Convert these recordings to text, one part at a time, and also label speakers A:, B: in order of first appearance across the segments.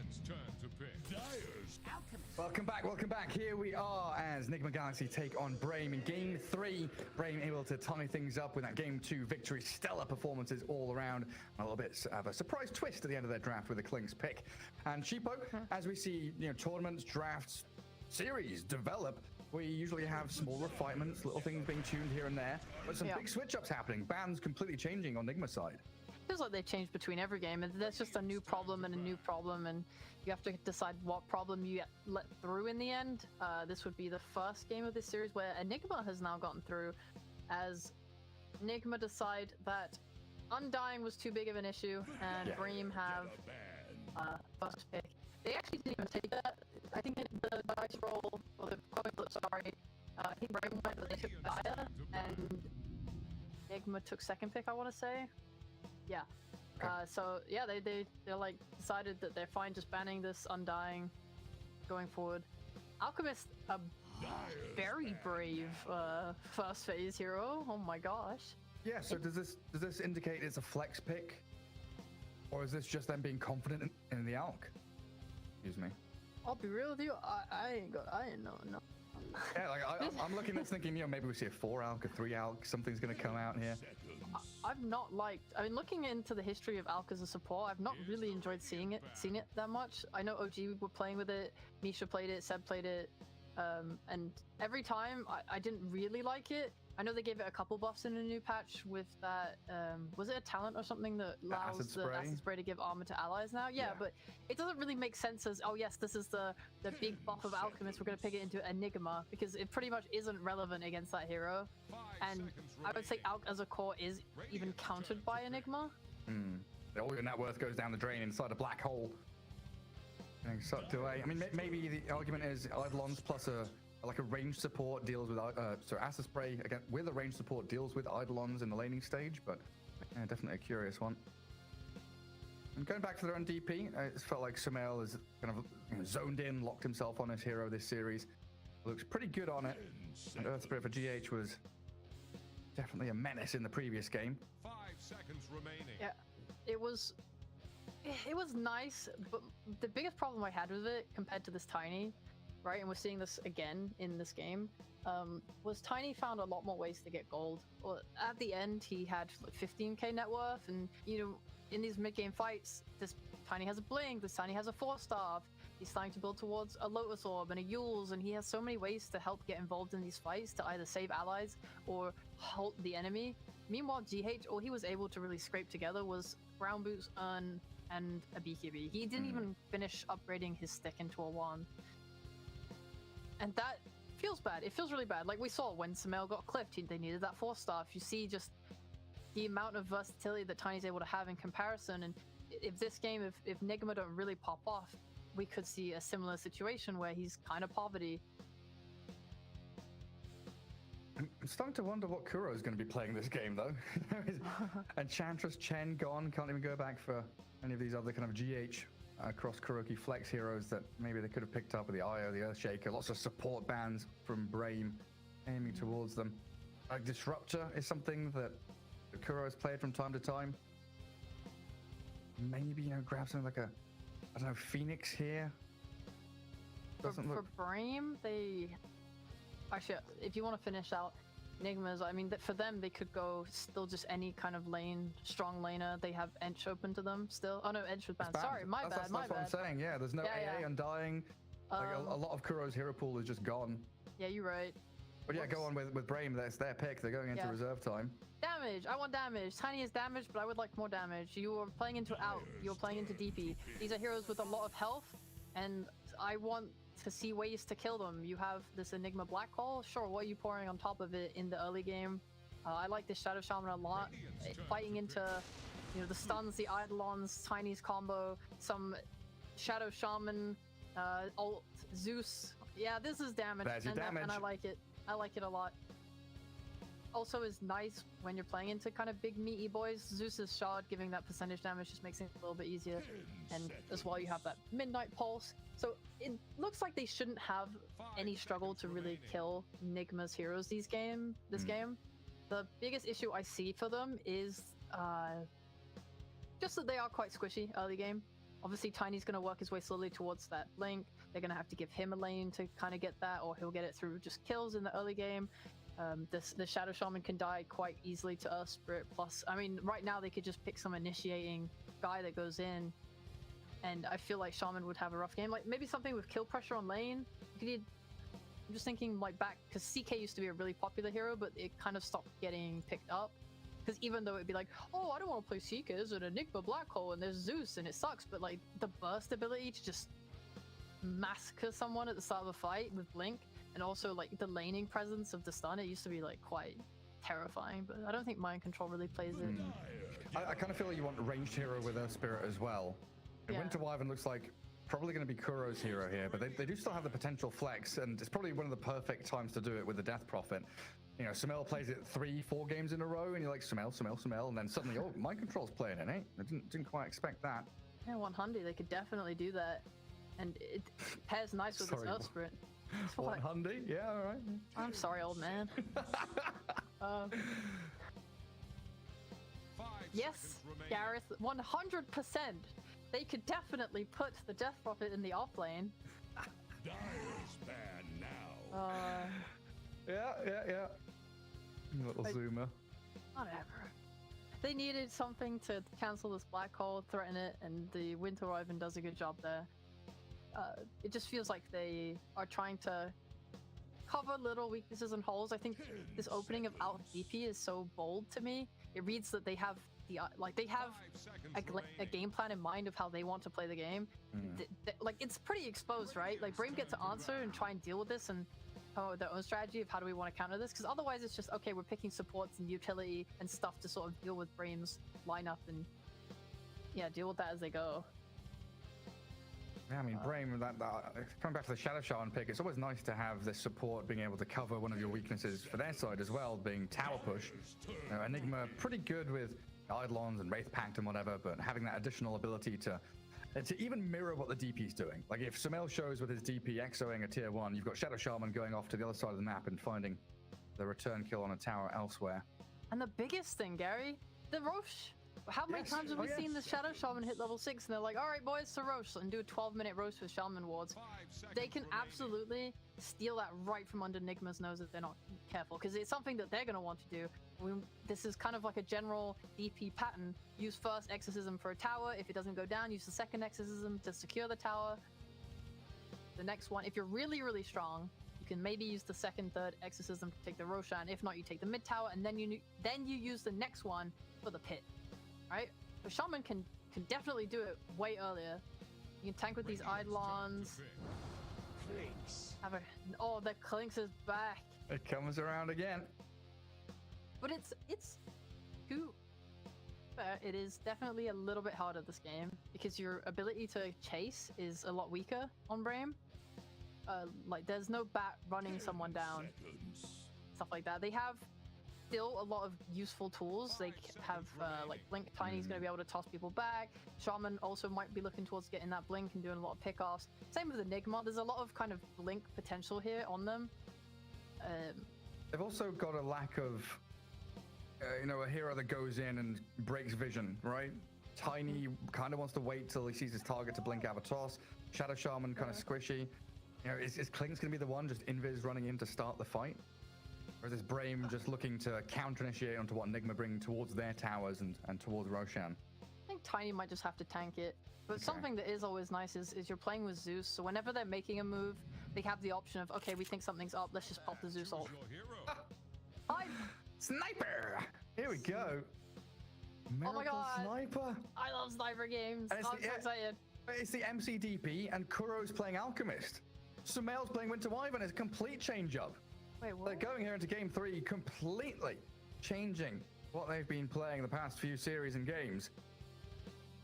A: It's turn to pick. Dyer's
B: Alchemist.
C: Welcome back. Here we are as Nigma Galaxy take on Brame in Game 3. Brame able to tie things up with that Game 2 victory. Stellar performances all around. A little bit of a surprise twist at the end of their draft with a Klink's pick. And Sheepo, as we see, tournaments, drafts, series develop, we usually have small refinements, little things being tuned here and there, but some big switch-ups happening. Bans completely changing on Nigma's side.
D: Feels like they change between every game, and there's just a new problem and a new problem, and you have to decide what problem you let through in the end. This would be the first game of this series where Enigma has now gotten through, as Nigma decide that Undying was too big of an issue, and Brame have first pick. They actually didn't even take that. I think the dice roll, or the coin flip, sorry, I think Brame went, but they took Gaia, and Nigma took second pick, I want to say. Yeah. So yeah, they're like decided that they're fine just banning this Undying going forward. Alchemist, a very brave first phase hero. Oh my gosh.
C: Yeah. So does this indicate it's a flex pick, or is this just them being confident in the Alch? Excuse me.
D: I'll be real with you. I ain't no.
C: Yeah, like I'm looking at this thinking, maybe we see a 4 Alch, a 3 Alch, something's going to come out here.
D: I've not liked. I mean, looking into the history of Alch as a support, I've not really enjoyed seeing it that much. I know OG were playing with it, Misha played it, Seb played it, and every time I didn't really like it. I know they gave it a couple buffs in a new patch with that. Was it a talent or something that allows the acid spray to give armor to allies now? Yeah, but it doesn't really make sense as, oh yes, this is the big buff of Alchemist. We're going to pick it into Enigma, because it pretty much isn't relevant against that hero. And I would say Alch as a core is even countered by Enigma.
C: All your net worth goes down the drain inside a black hole. Getting sucked away. I mean, maybe the argument is Eidolons plus a ranged support deals with acid spray again with a ranged support deals with Eidolons in the laning stage, but yeah, definitely a curious one. And going back to their own DP, it felt like Sumail is kind of zoned in, locked himself on his hero this series. Looks pretty good on it. And Earth Spirit for GH was definitely a menace in the previous game.
A: 5 seconds remaining.
D: Yeah, it was nice, but the biggest problem I had with it compared to this Tiny, right, and we're seeing this again in this game, was Tiny found a lot more ways to get gold. Well, at the end, he had like 15k net worth, and in these mid-game fights, this Tiny has a Blink, this Tiny has a 4-star, he's starting to build towards a Lotus Orb and a Yules, and he has so many ways to help get involved in these fights to either save allies or halt the enemy. Meanwhile, GH, all he was able to really scrape together was Brown Boots, Urn, and a BKB. He didn't even finish upgrading his stick into a wand. And that feels bad. It feels really bad. Like we saw when Sumail got clipped, they needed that 4-star. You see just the amount of versatility that Tiny's able to have in comparison. And if this game, if Nigma don't really pop off, we could see a similar situation where he's kind of poverty.
C: I'm starting to wonder what Kuro is going to be playing this game, though. Enchantress, Chen gone. Can't even go back for any of these other kind of GH cross Kuroki flex heroes that maybe they could have picked up with the IO, the Earthshaker. Lots of support bans from Brame aiming towards them. Disruptor is something that Kuro has played from time to time. Maybe, grab something like a, I don't know, Phoenix here.
D: For Brame, they... Actually, if you want to finish out Nigmas, I mean, for them, they could go still just any kind of lane, strong laner. They have Ench open to them still. Oh no, Ench was banned. Sorry, my bad.
C: That's what I'm saying. Yeah, there's no AA Undying. Like a lot of Kuro's hero pool is just gone.
D: Yeah, you're right.
C: But yeah, go on with Brame. That's their pick. They're going into reserve time.
D: Damage. I want damage. Tiny is damage, but I would like more damage. You are playing into Out. You're playing into DP. These are heroes with a lot of health, and I want to see ways to kill them. You have this Enigma Black Hole. Sure, what are you pouring on top of it in the early game? I like this Shadow Shaman a lot. Fighting into, the stuns, the Eidolons, Tiny's combo, some Shadow Shaman, ult, Zeus. Yeah, this is damage.
C: That's your damage.
D: And I like it. I like it a lot. Also is nice when you're playing into kind of big meaty boys. Zeus's shard giving that percentage damage just makes it a little bit easier. And as well, you have that Midnight Pulse. So it looks like they shouldn't have any struggle to really kill Nigma's heroes this game. The biggest issue I see for them is just that they are quite squishy early game. Obviously, Tiny's going to work his way slowly towards that blink. They're going to have to give him a lane to kind of get that, or he'll get it through just kills in the early game. The Shadow Shaman can die quite easily to Earth Spirit. Plus, I mean, right now they could just pick some initiating guy that goes in, and I feel like Shaman would have a rough game. Like maybe something with kill pressure on lane. I'm just thinking like back, because CK used to be a really popular hero, but it kind of stopped getting picked up. Because even though it'd be like, oh, I don't want to play Seekers and Enigma Black Hole and there's Zeus and it sucks, but like the burst ability to just massacre someone at the start of a fight with Blink, and also like the laning presence of the stun, it used to be like quite terrifying, but I don't think Mind Control really plays it.
C: I kind of feel like you want a ranged hero with Earth Spirit as well. And
D: Yeah.
C: Winter Wyvern looks like probably going to be Kuro's hero here, but they do still have the potential flex, and it's probably one of the perfect times to do it with the Death Prophet. You know, Sumail plays it 3-4 games in a row, and you're like, Sumail, and then suddenly, oh, Mind Control's playing it, eh? I didn't quite expect that.
D: Yeah, 100, they could definitely do that, and it pairs nice with this
C: Sorry,
D: Earth Spirit.
C: What, Hundy? Yeah, all right.
D: I'm sorry, old man.
A: 5
D: Yes,
A: seconds remaining.
D: Gareth, 100%. They could definitely put the Death Prophet in the off lane.
A: Dire's ban now.
C: Yeah. Little
D: Like-
C: zoomer.
D: Whatever. They needed something to cancel this black hole, threaten it, and the Winter Wyvern does a good job there. It just feels like they are trying to cover little weaknesses and holes. I think this opening of out DP is so bold to me. It reads that they have the they have
A: 5 seconds
D: a
A: remaining.
D: game plan in mind of how they want to play the game. Like it's pretty exposed, right? Like Brame get to answer and try and deal with this and come up with their own strategy of how do we want to counter this, because otherwise it's just okay, we're picking supports and utility and stuff to sort of deal with Brame's lineup and yeah, deal with that as they go.
C: Yeah, I mean, Brame, coming back to the Shadow Shaman pick, it's always nice to have this support being able to cover one of your weaknesses for their side as well, being tower push. You know, Enigma, pretty good with Eidolons and Wraith Pact and whatever, but having that additional ability to even mirror what the DP's doing. Like if Sumail shows with his DP exoing a tier 1, you've got Shadow Shaman going off to the other side of the map and finding the return kill on a tower elsewhere.
D: And the biggest thing, Gary, the Roche. How many
C: Yes.
D: times have we
C: Oh,
D: seen
C: yes.
D: the Shadow Shaman hit level 6 and they're like, all right, boys, to Roche, and do a 12-minute roast with Shaman wards.
A: 5 seconds
D: They can
A: remaining.
D: absolutely steal that right from under Nigma's nose if they're not careful, because it's something that they're going to want to do. This is kind of like a general DP pattern. Use first Exorcism for a tower. If it doesn't go down, use the second Exorcism to secure the tower. The next one, if you're really, really strong, you can maybe use the second, third Exorcism to take the Roshan. If not, you take the mid tower, and then you use the next one for the pit, right? But Shaman can definitely do it way earlier. You can tank with these Eidolons. Oh, the Clinks is back.
C: It comes around again.
D: But it's too fair. It is definitely a little bit harder this game because your ability to chase is a lot weaker on Brame. Like there's no bat running someone down, stuff like that. They have still a lot of useful tools. They have like Blink. Tiny's going to be able to toss people back. Shaman also might be looking towards getting that Blink and doing a lot of pickoffs. Same with Enigma. There's a lot of kind of Blink potential here on them.
C: They've also got a lack of, a hero that goes in and breaks vision, right? Tiny kind of wants to wait till he sees his target to blink out a toss. Shadow Shaman kind of squishy. You know, is Klink's going to be the one just invis running in to start the fight? Or is this Brame just looking to counter-initiate onto what Nigma bring towards their towers and towards Roshan?
D: I think Tiny might just have to tank it. But something that is always nice is you're playing with Zeus, so whenever they're making a move, they have the option of, okay, we think something's up, let's just pop the Zeus ult.
A: Your hero.
D: I
C: Sniper! Here we go.
D: Oh my
C: Miracle
D: God.
C: Sniper!
D: love sniper games.
C: And
D: I'm so
C: yeah,
D: excited.
C: It's the MCDP, and Kuro's playing Alchemist. Sumail's playing Winter Wyvern. It's a complete change-up.
D: Wait, what?
C: They're going here into Game 3, completely changing what they've been playing the past few series and games.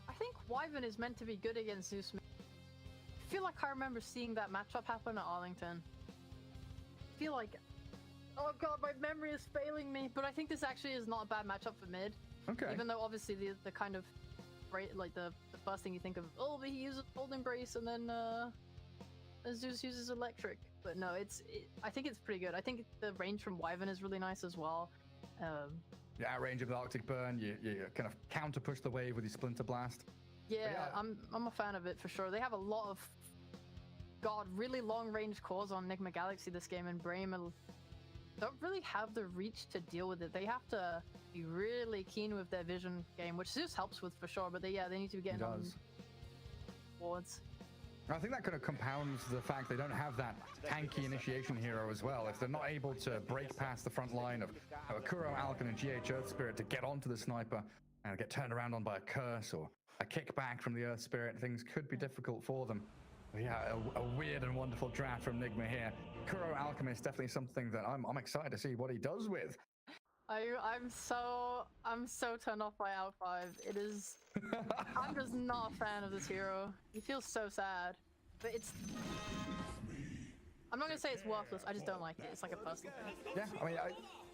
D: I think Wyvern is meant to be good against Zeus. I feel like I remember seeing that matchup happen at Arlington. I feel like... Oh god, my memory is failing me. But I think this actually is not a bad matchup for mid.
C: Okay.
D: Even though obviously the kind of... Like the first thing you think of, oh, but he uses Cold Embrace and then Zeus uses Electric. But no, I think it's pretty good. I think the range from Wyvern is really nice as well.
C: You outrange of the Arctic Burn, you kind of counter push the wave with your Splinter Blast.
D: Yeah, I'm a fan of it for sure. They have a lot of really long range cores on Nigma Galaxy this game, and Brame don't really have the reach to deal with it. They have to be really keen with their vision game, which Zeus helps with for sure, but they need to be getting on boards.
C: I think that kind of compounds the fact they don't have that tanky initiation hero as well. If they're not able to break past the front line of Kuro, Alkan, and GH Earth Spirit to get onto the sniper and get turned around on by a curse or a kickback from the Earth Spirit, things could be difficult for them. But yeah, a weird and wonderful draft from Nigma here. Kuro Alchemist, definitely something that I'm excited to see what he does with.
D: I'm so turned off by Out 5. It is I'm just not a fan of this hero. He feels so sad. But I'm not gonna say it's worthless, I just don't like it. It's like a personal thing.
C: Yeah, I mean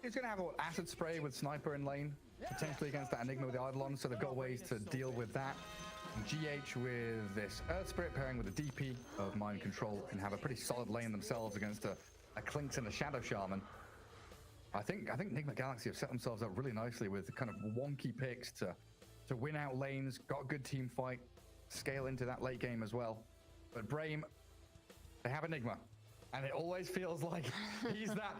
C: he's gonna have an acid spray with sniper in lane, potentially against that Enigma with the Eidolon, so they've got ways to deal with that. And GH with this Earth Spirit pairing with a DP of Mind Control can have a pretty solid lane themselves against a Clinks and a Shadow Shaman. I think Nigma Galaxy have set themselves up really nicely with kind of wonky picks to win out lanes, got a good team fight, scale into that late game as well. But Brame, they have Enigma. And it always feels like he's that,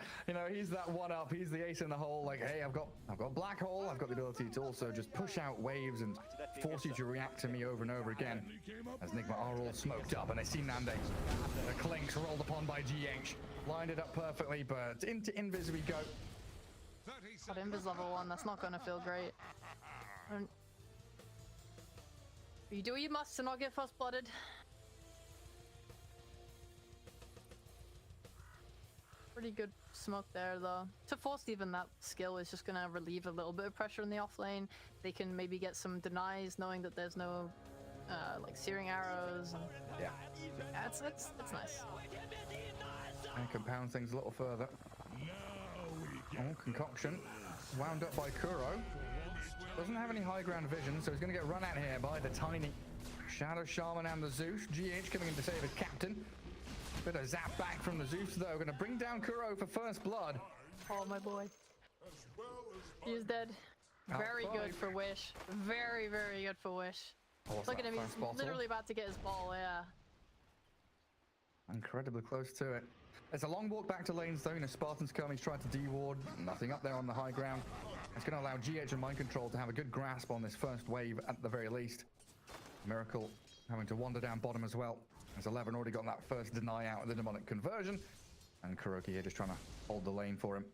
C: he's that one up. He's the ace in the hole. Like, hey, I've got black hole. I've got the ability to also just push out waves and force you to react to me over and over again. As Nigma are all smoked up, and they see Nande. The Clinks rolled upon by GH, lined it up perfectly, but into Invis we go.
D: Got Invis level 1. That's not gonna feel great. You do what you must to not get first blooded. Pretty good smoke there though. To force even that skill is just gonna relieve a little bit of pressure in the off lane. They can maybe get some denies knowing that there's no like searing arrows. And
C: yeah,
D: it's nice.
C: And compound things a little further. Oh, concoction wound up by Kuro. Doesn't have any high ground vision, so he's gonna get run at here by the tiny Shadow Shaman and the Zeus. GH coming in to save his captain. Bit of zap back from the Zeus though, gonna bring down Kuro for first blood.
D: Oh my boy. He's dead. Very good for Wish. Very, very good for Wish. Look at him, he's literally about to get his ball, yeah.
C: Incredibly close to it. There's a long walk back to lanes though, Spartan's coming, he's trying to de-ward. Nothing up there on the high ground. It's gonna allow GH and Mind Control to have a good grasp on this first wave at the very least. Miracle having to wander down bottom as well. As 11 already got that first deny out of the demonic conversion. And Kuroki here just trying to hold the lane for him.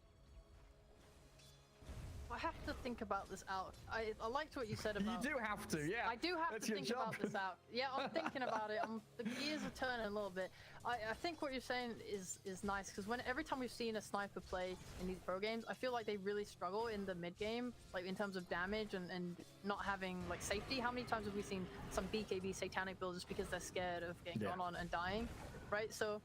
D: I have to think about this out. I liked what you said about...
C: You do have to, yeah.
D: I do have to think about this out. Yeah, I'm thinking about it. The gears are turning a little bit. I think what you're saying is nice, because every time we've seen a sniper play in these pro games, I feel like they really struggle in the mid game, like in terms of damage and not having like safety. How many times have we seen some BKB satanic builds just because they're scared of getting gone on and dying, right? So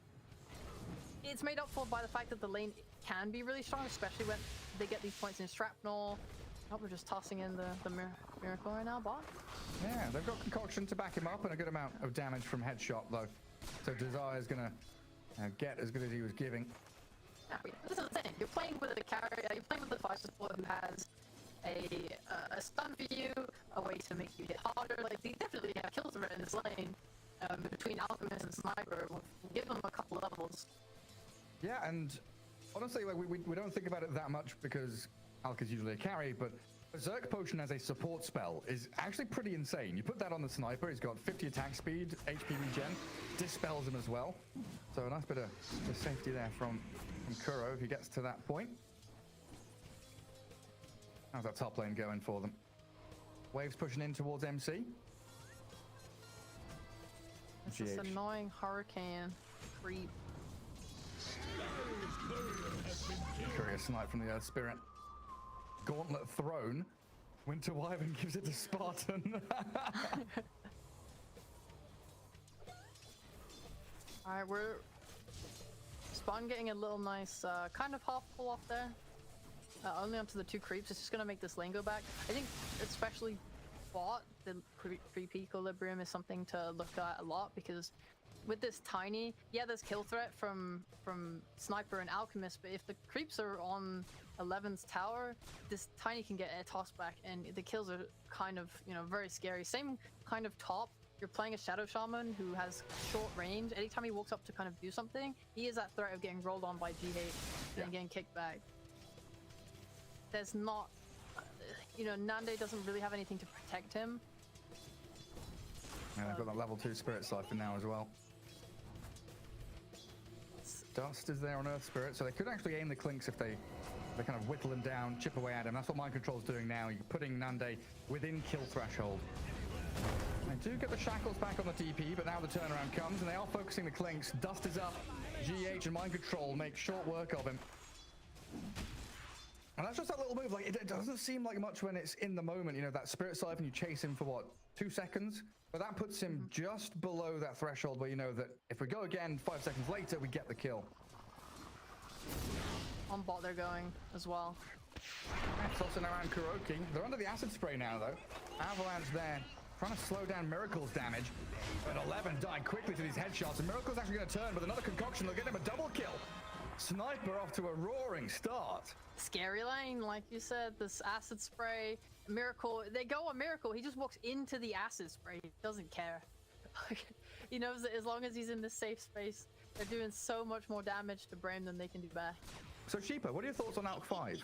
D: it's made up for by the fact that the lane can be really strong, especially when they get these points in shrapnel. Oh, we're just tossing in the miracle right now, bot.
C: Yeah, they've got concoction to back him up and a good amount of damage from headshot though. So Desire's gonna get as good as he was giving.
D: Yeah, this is the thing. You're playing with a carry. You're playing with a 5 support who has a stun for you, a way to make you hit harder. Like they definitely have kill threat in this lane. Between Alchemist and Sniper, we'll give them a couple levels.
C: Yeah, and honestly, like we don't think about it that much because Alk is usually a carry, but Berserk Potion as a support spell is actually pretty insane. You put that on the Sniper, he's got 50 attack speed, HP regen, dispels him as well. So a nice bit of safety there from Kuro if he gets to that point. How's that top lane going for them? Waves pushing in towards MC.
D: It's this annoying hurricane creep.
C: Curious snipe from the Earth Spirit. Gauntlet thrown. Winter Wyvern gives it to Spartan.
D: Alright, we're Spawn getting a little nice kind of half pull off there. Only onto the 2 creeps. It's just gonna make this lane go back. I think especially bot, the creep equilibrium is something to look at a lot because with this tiny, yeah, there's kill threat from Sniper and Alchemist, but if the creeps are on 11's tower, this tiny can get air tossed back, and the kills are kind of, you know, very scary. Same kind of top. You're playing a Shadow Shaman who has short range. Anytime he walks up to kind of do something, he is that threat of getting rolled on by GH and getting kicked back. There's not, you know, Nande doesn't really have anything to protect him.
C: And I've got that level 2 Spirit Siphon now as well. Dust is there on Earth Spirit, so they could actually aim the Clinks if they kind of whittle him down, chip away at him. That's what Mind Control's doing now. You're putting Nande within kill threshold. They do get the shackles back on the DP, but now the turnaround comes, and they are focusing the Clinks. Dust is up. GH and Mind Control make short work of him. And that's just that little move. Like, it doesn't seem like much when it's in the moment. You know, that Spirit Siphon, you chase him for, what, 2 seconds? But that puts him just below that threshold where you know that if we go again 5 seconds later, we get the kill.
D: On bot they're going as well.
C: Tossing around Kuroki. They're under the acid spray now, though. Avalanche there, trying to slow down Miracle's damage. But 11 died quickly to these headshots, and Miracle's actually going to turn with another concoction. They'll get him a double kill. Sniper off to a roaring start.
D: Scary lane, like you said, this acid spray. Miracle, they go on Miracle. He just walks into the acid spray. He doesn't care. He knows that as long as he's in this safe space, they're doing so much more damage to Brame than they can do back.
C: So Sheepa, what are your thoughts on Alk 5?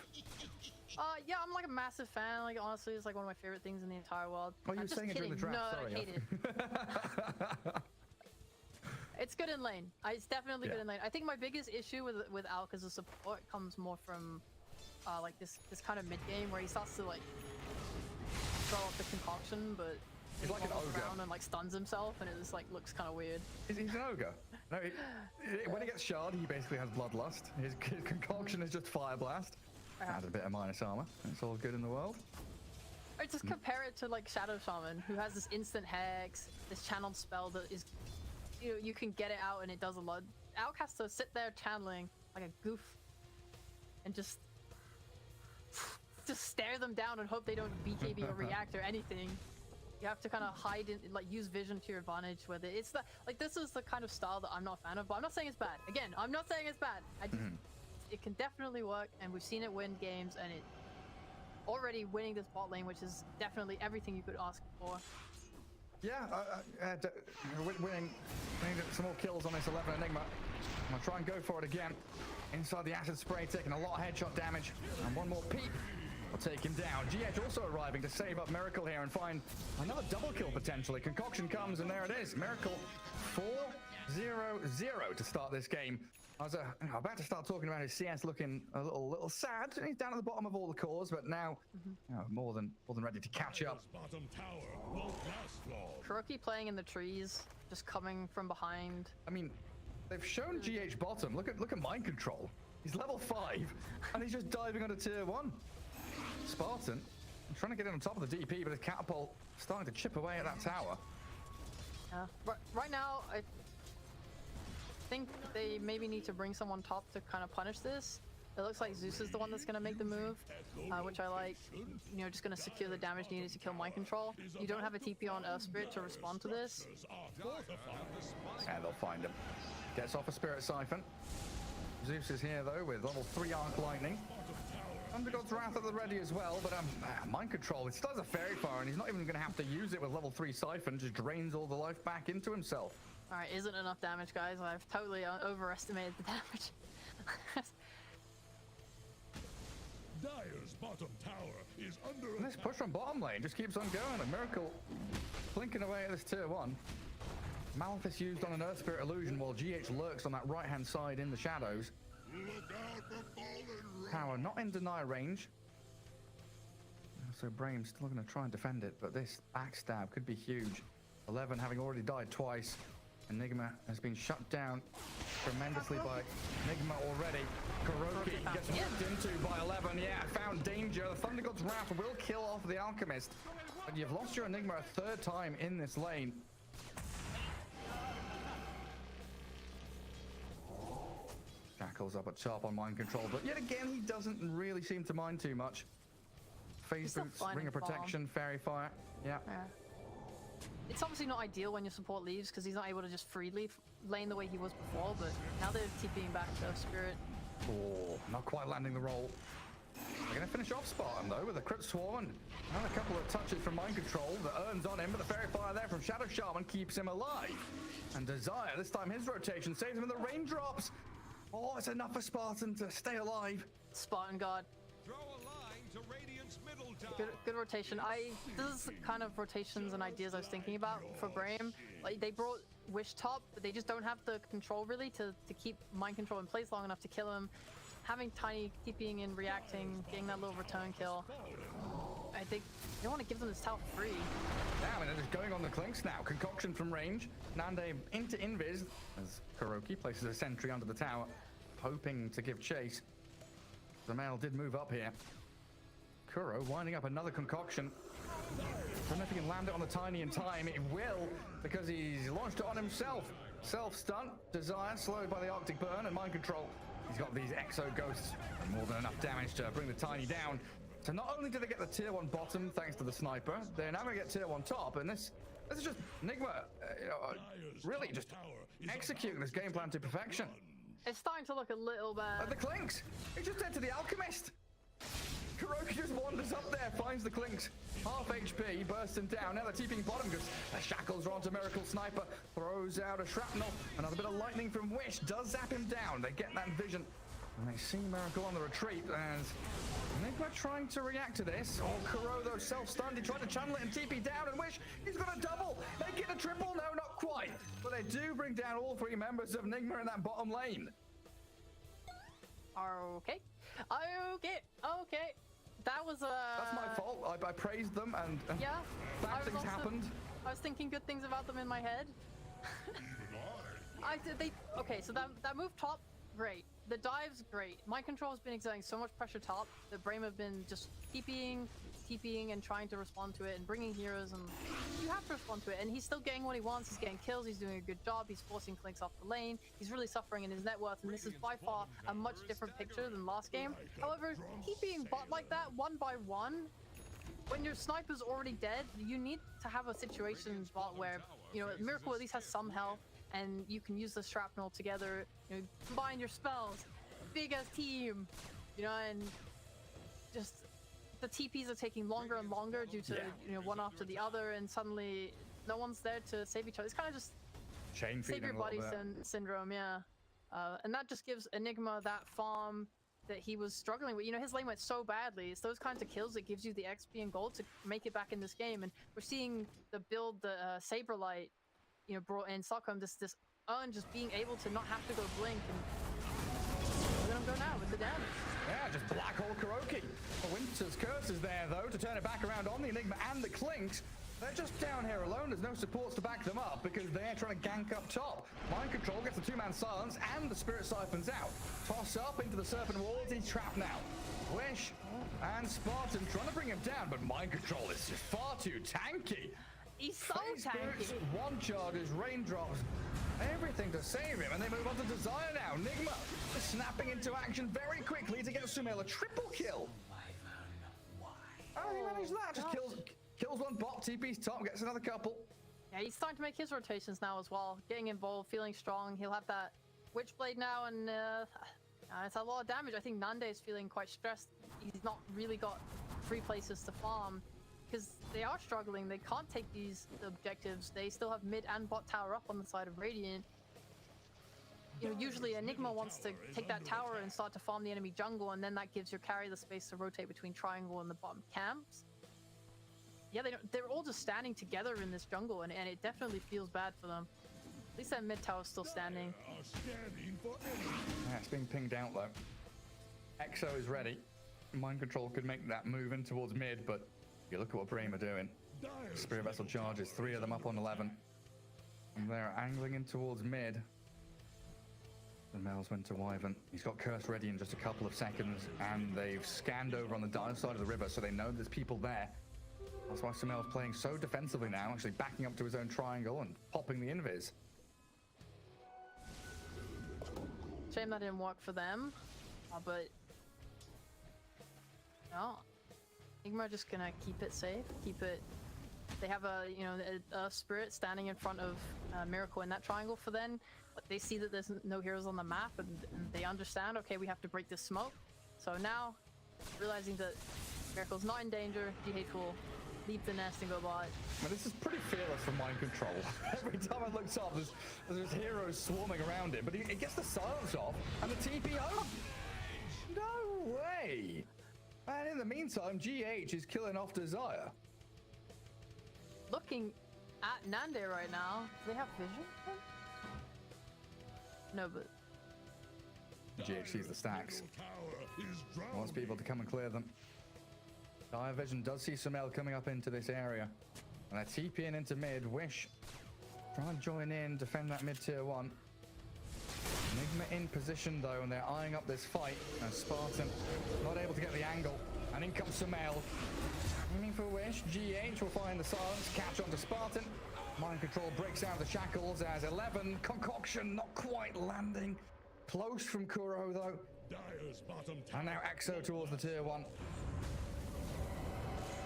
D: Yeah, I'm like a massive fan. Like, honestly, it's like one of my favorite things in the entire world.
C: Oh, you were saying it during the draft.
D: No,
C: sorry.
D: I hate it. It's good in lane. It's definitely good in lane. I think my biggest issue with Alk as a support comes more from like this kind of mid game where he starts to like throw up the concoction, but
C: he's like an ogre
D: around and like stuns himself, and it just like looks kind of weird.
C: He's an ogre. No, when he gets shard, he basically has bloodlust. His concoction is just fire blast. Add a bit of minus armor. It's all good in the world.
D: Or just compare it to like Shadow Shaman, who has this instant hex, this channeled spell that is, you know, you can get it out and it does a lot. Alk has to sit there channeling like a goof and just stare them down and hope they don't BKB or react or anything. You have to kind of hide in, like, use vision to your advantage. Whether it's the like, this is the kind of style that I'm not a fan of, but I'm not saying it's bad. Again, I'm not saying it's bad. I just it can definitely work, and we've seen it win games, and it already winning this bot lane, which is definitely everything you could ask for.
C: Yeah, winning some more kills on this 11 Enigma. I'm gonna try and go for it again. Inside the acid spray, taking a lot of headshot damage, and one more peep will take him down. GH also arriving to save up Miracle here and find another double kill potentially. Concoction comes, and there it is. Miracle 4-0-0 to start this game. I was about to start talking about his CS looking a little sad. He's down at the bottom of all the cores, but now more than ready to catch up.
D: Kuroki playing in the trees, just coming from behind.
C: I mean, they've shown GH bottom. Look at Mind Control. He's level 5, and he's just diving onto tier 1. Spartan trying to get in on top of the DP, but his catapult starting to chip away at that tower.
D: Yeah, right now I think they maybe need to bring someone top to kind of punish this. It looks like Zeus is the one that's going to make the move, which I like. You know, just going to secure the damage needed to kill Mind Control. You don't have a TP on Earth Spirit to respond to this.
C: And they'll find him. Gets off a Spirit Siphon. Zeus is here though with level 3 Arc Lightning. Undergod's Wrath at the ready as well, but Mind Control, it still has a Fairy Fire, and he's not even going to have to use it with level 3 Siphon, just drains all the life back into himself.
D: Alright, isn't enough damage, guys. I've totally overestimated the damage.
A: Dire's bottom tower is under
C: And this push from bottom lane just keeps on going. A Miracle blinking away at this tier 1. Malefice used on an Earth Spirit Illusion while GH lurks on that right-hand side in the shadows.
A: Look out for fallen
C: Power not in deny range. So Brame still going to try and defend it, but this backstab could be huge. 11 having already died twice. Enigma has been shut down tremendously by Nigma already. Kuroki gets whipped into by 11. Yeah, found danger. The Thunder God's Wrath will kill off the Alchemist. But you've lost your Enigma a 3rd time in this lane. Shackles up at top on Mind Control, but yet again, he doesn't really seem to mind too much. Phase Boots, Ring of Protection, Fairy Fire. Yeah.
D: it's obviously not ideal when your support leaves because he's not able to just freely lane the way he was before, but now they're TPing back to Spirit.
C: Oh, not quite landing the roll. They're going to finish off Spartan, though, with a crit swarm and a couple of touches from Mind Control that earns on him, but the Fairy Fire there from Shadow Shaman keeps him alive. And Desire, this time his rotation saves him in the raindrops. Oh, it's enough for Spartan to stay alive.
D: Spartan God.
A: Throw a line to Radiant's middle tower.
D: Good rotation. This is the kind of rotations and ideas I was thinking about for Brame. Like, they brought Wish top, but they just don't have the control really to keep Mind Control in place long enough to kill him. Having Tiny keeping and reacting, getting that little return kill. I think they don't want to give them this tower free.
C: Yeah, I mean, they're just going on the clinks now. Concoction from range. Nande into Invis as Kuroki places a sentry under the tower, hoping to give chase. The male did move up here. Kuro winding up another concoction. Don't know if he can land it on the Tiny in time. It will, because he's launched it on himself. Self-stun. Desire slowed by the Arctic Burn and Mind Control. He's got these Exo Ghosts and more than enough damage to bring the Tiny down. So not only do they get the tier 1 bottom thanks to the sniper, they're now going to get tier 1 top, and this is just Nigma, really just executing this game plan to perfection.
D: It's starting to look a little bad.
C: The clinks! He just did to the Alchemist! Kuroki just wanders up there, finds the clinks. Half HP, bursting down. Now they're TPing bottom because the shackles are onto Miracle Sniper. Throws out a shrapnel. Another bit of lightning from Wish does zap him down. They get that vision. And they see Miracle on the retreat. And Nigma trying to react to this. Oh, Kuro, though, self-stunned. He tried to channel it and TP down. And Wish, he's got a double. Make it a triple. No, not quite. But they do bring down all 3 members of Nigma in that bottom lane.
D: Okay. Okay. That was
C: That's my fault. I praised them and
D: yeah,
C: bad things happened.
D: I was thinking good things about them in my head. Okay, so that move top, great. The dive's great. Mind Control has been exerting so much pressure top that Brame have been just TPing and trying to respond to it and bringing heroes, and you have to respond to it. And he's still getting what he wants. He's getting kills. He's doing a good job. He's forcing clinks off the lane. He's really suffering in his net worth, and this is by far a much different picture than last game. However, TPing bot like that, 1 by 1, when your sniper's already dead, you need to have a situation bot where, you know, Miracle at least has some health, and you can use the shrapnel together, you know, combine your spells, big as team, you know, and just the TPs are taking longer and longer due to, you know, one after the other, and suddenly no one's there to save each other. It's kind of just
C: chain
D: save your body syndrome, yeah. And that just gives Enigma that farm that he was struggling with. You know, his lane went so badly. It's those kinds of kills that gives you the XP and gold to make it back in this game. And we're seeing the build, the Saberlight, you know, brought in Stockholm, this Urn just being able to not have to go blink, and let him go now with the damage.
C: Yeah, just black hole Kuroki. Winter's Curse is there, though, to turn it back around on the Enigma and the Clinks. They're just down here alone. There's no supports to back them up because they're trying to gank up top. Mind Control gets the 2-man silence and the Spirit Siphons out. Toss up into the Serpent Walls. He's trapped now. Wish and Spartan trying to bring him down, but Mind Control is just far too tanky.
D: He's so
C: Spirits,
D: tanky.
C: 1 charges, raindrops, everything to save him, and they move on to Desire now. Nigma snapping into action very quickly to get Sumail a triple kill. How did he manage that? Just kills 1 bot, TP's top, gets another couple.
D: Yeah, he's starting to make his rotations now as well. Getting involved, feeling strong. He'll have that Witchblade now, and it's a lot of damage. I think Nande is feeling quite stressed. He's not really got 3 places to farm because they are struggling. They can't take these objectives. They still have mid and bot tower up on the side of Radiant. You know, usually Enigma wants to take that tower and start to farm the enemy jungle, and then that gives your carry the space to rotate between triangle and the bottom camps. Yeah, they're all just standing together in this jungle, and it definitely feels bad for them. At least that mid tower is still standing.
C: Yeah, it's being pinged out though. Exo is ready. Mind Control could make that move in towards mid, but you look at what Brame are doing. Spirit Vessel charges, 3 of them up on 11. And they're angling in towards mid. The males went to Wyvern. He's got Curse ready in just a couple of seconds, and they've scanned over on the dive side of the river, so they know there's people there. That's why Sumail's playing so defensively now, actually backing up to his own triangle and popping the invis.
D: Shame that didn't work for them, but no. Nigma are just gonna keep it safe, keep it They have a, you know, a spirit standing in front of Miracle in that triangle for them. But they see that there's no heroes on the map, and they understand, okay, we have to break this smoke. So now, realizing that Miracle's not in danger, GH will leave the nest and go bot.
C: Well, this is pretty fearless from Mind Control. Every time I look up, there's heroes swarming around it, but he gets the silence off and the TP home. No way! And in the meantime, GH is killing off Desire.
D: Looking at Nande right now, do they have vision? No, but
C: GH sees the stacks. Wants people to come and clear them. Dire Vision does see Sumail coming up into this area. And they're TPing into mid. Wish try and join in, defend that mid tier 1. Nigma in position though, and they're eyeing up this fight. And Spartan not able to get the angle. And in comes Sumail. Aiming for Wish. GH will find the silence, catch onto Spartan. Mind Control breaks out the shackles as 11. Concoction not quite landing. Close from Kuro though. And now Exo towards the tier 1.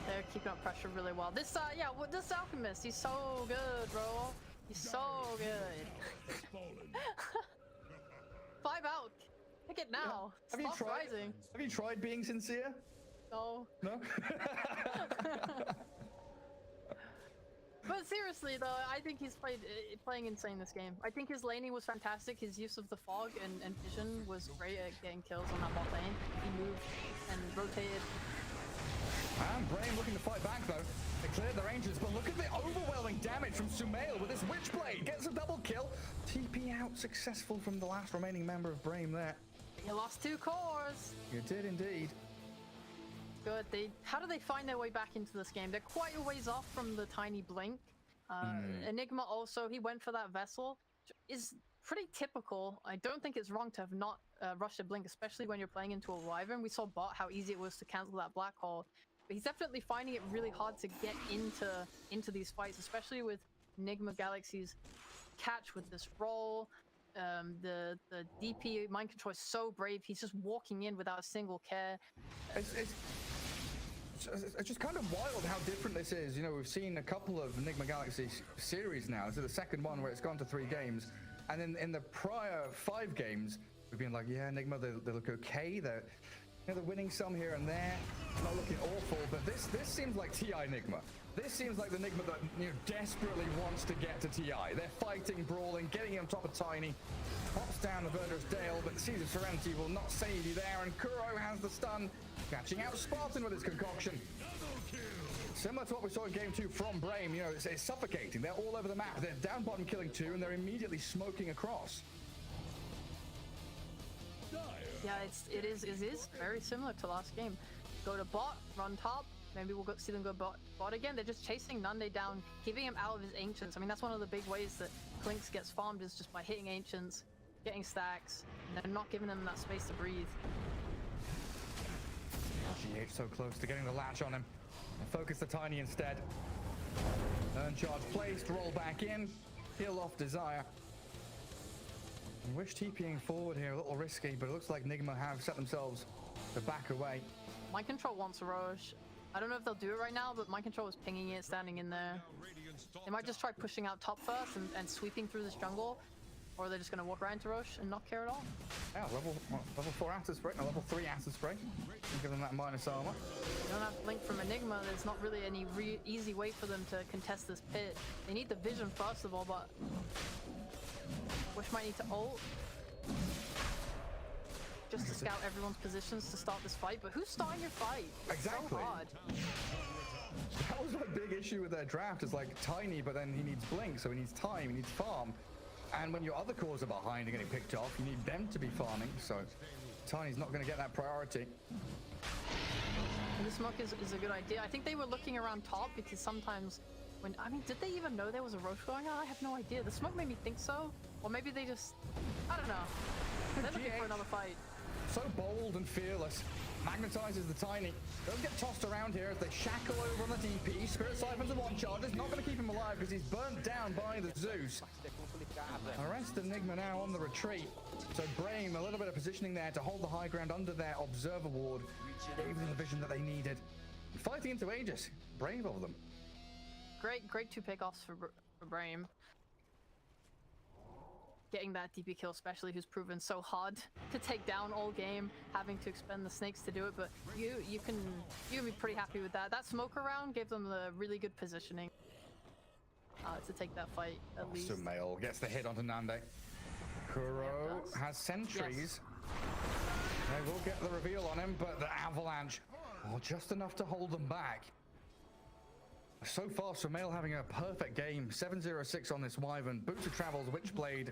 D: They're keeping up pressure really well. This, yeah, this Alchemist, he's so good, bro. He's so good. 5 out. Pick it now.
C: Yeah.
D: Stop rising.
C: Have you tried being sincere?
D: No.
C: No?
D: But seriously, though, I think he's playing insane this game. I think his laning was fantastic. His use of the fog and vision was great at getting kills on that bot lane. He moved and rotated.
C: And Brame looking to fight back though. They cleared their ranges, but look at the overwhelming damage from Sumail with his Witchblade. Gets a double kill. TP out successful from the last remaining member of Brame there.
D: You lost 2 cores.
C: You did indeed.
D: Good. How do they find their way back into this game? They're quite a ways off from the tiny blink. Enigma also, he went for that vessel. Is pretty typical. I don't think it's wrong to have not rushed a blink, especially when you're playing into a Wyvern. We saw bot how easy it was to cancel that black hole. But he's definitely finding it really hard to get into these fights, especially with Nigma Galaxy's catch with this roll. The DP Mind Control is so brave. He's just walking in without a single care.
C: It's just kind of wild how different this is. You know, we've seen a couple of Nigma Galaxy series now. This is the second one where it's gone to 3 games. And in the prior 5 games, we've been like, yeah, Nigma, they look okay. They're winning some here and there. Not looking awful, but this seems like TI Nigma. This seems like the Nigma that, you know, desperately wants to get to TI. They're fighting, brawling, getting on top of Tiny. Pops down the Verdurous Dale, but Caesar Serenity will not save you there, and Kuro has the stun, catching out Spartan with his concoction. Similar to what we saw in game 2 from Brame, you know, it's suffocating. They're all over the map. They're down bottom killing 2, and they're immediately smoking across.
D: Yeah, it is very similar to last game. Go to bot, run top. Maybe we'll see them go bot again. They're just chasing Nande down, keeping him out of his Ancients. I mean, that's one of the big ways that Clinks gets farmed, is just by hitting Ancients, getting stacks, and then not giving them that space to breathe.
C: GH so close to getting the latch on him. And focus the Tiny instead. Earn charge placed, roll back in, heal off Desire. And Wish TPing forward here, a little risky, but it looks like Nigma have set themselves to back away.
D: Mind Control wants a Roche. I don't know if they'll do it right now, but Mind Control is pinging it, standing in there. They might just try pushing out top first and sweeping through this jungle. Or they're just going to walk right into Roche and not care at all.
C: Yeah, level 4 acid spray, no, level 3 acid spray. Give them that minus armor.
D: They don't have Blink from Enigma. There's not really any easy way for them to contest this pit. They need the vision first of all, but Wish might need to ult. Just to scout everyone's positions to start this fight. But who's starting your fight?
C: Exactly.
D: So hard.
C: That was my big issue with their draft. Is like Tiny, but then he needs Blink, so he needs time, he needs farm. And when your other cores are behind and getting picked off, you need them to be farming. So Tiny's not going to get that priority.
D: And the smoke is a good idea. I think they were looking around top because sometimes when, I mean, did they even know there was a Roche going on? I have no idea. The smoke made me think so. Or maybe they just, I don't know. They're looking for another fight.
C: So bold and fearless. Magnetizes the Tiny. Doesn't get tossed around here as they shackle over on the DP. Spirit Siphons a 1 charge. It's not going to keep him alive because he's burnt down by the Zeus. Arrest Enigma now on the retreat. So Brame, a little bit of positioning there to hold the high ground under their Observer Ward. Gave them the vision that they needed. Fighting into Aegis. Brave of them.
D: great 2 pickoffs for Brame. Getting that DP kill, especially, who's proven so hard to take down all game, having to expend the snakes to do it. But you can be pretty happy with that. That smoke around gave them the really good positioning to take that fight at least.
C: Sumail gets the hit onto Nande. Kuro has sentries. Yes. They will get the reveal on him, but the avalanche, just enough to hold them back. So far, Sumail having a perfect game. 7-0-6 on this Wyvern. Bo3 travels Witchblade,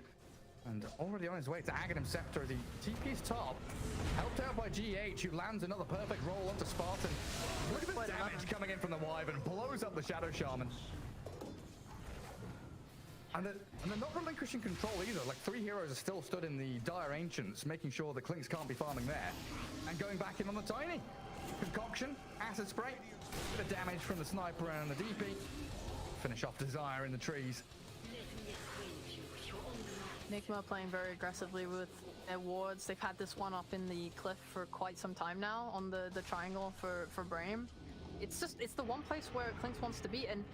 C: and already on his way to Aghanim Scepter. The TP's top, helped out by GH, who lands another perfect roll onto Spartan. Look at the damage coming in from the Wyvern. Blows up the Shadow Shaman. And they're not relinquishing control either. Like, 3 heroes are still stood in the Dire Ancients, making sure the Clinks can't be farming there. And going back in on the Tiny. Concoction, Acid Spray, bit of damage from the Sniper and the DP. Finish off Desire in the trees.
D: Nigma playing very aggressively with their wards. They've had this one up in the cliff for quite some time now on the triangle for Brame. It's the one place where Clinks wants to be, and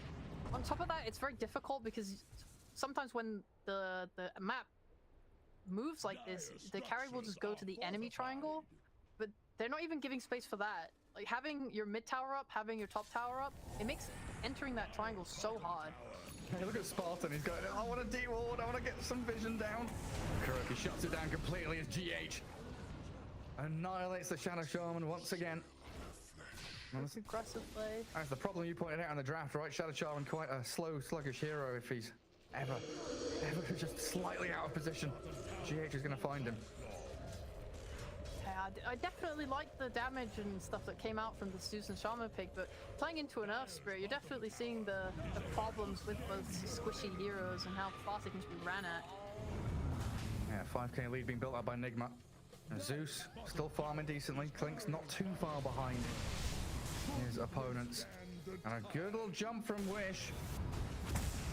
D: on top of that, it's very difficult because sometimes when the map moves like this, the carry will just go to the enemy triangle, but they're not even giving space for that. Like, having your mid tower up, having your top tower up, it makes entering that triangle so hard.
C: Hey, look at Spartan. He's going, I want to de-ward, I want to get some vision down. Kuroki shuts it down completely as GH annihilates the Shadow Shaman once again.
D: That's aggressive play.
C: That's the problem you pointed out in the draft, right? Shadow Shaman, quite a slow, sluggish hero if he's ever just slightly out of position. GH is going to find him.
D: I definitely like the damage and stuff that came out from the Zeus and Shaman pick, but playing into an Earth Spirit, you're definitely seeing the problems with both squishy heroes and how fast they can just be ran at.
C: Yeah, 5k lead being built up by Nigma. And Zeus still farming decently. Clink's not too far behind his opponents. And a good little jump from Wish.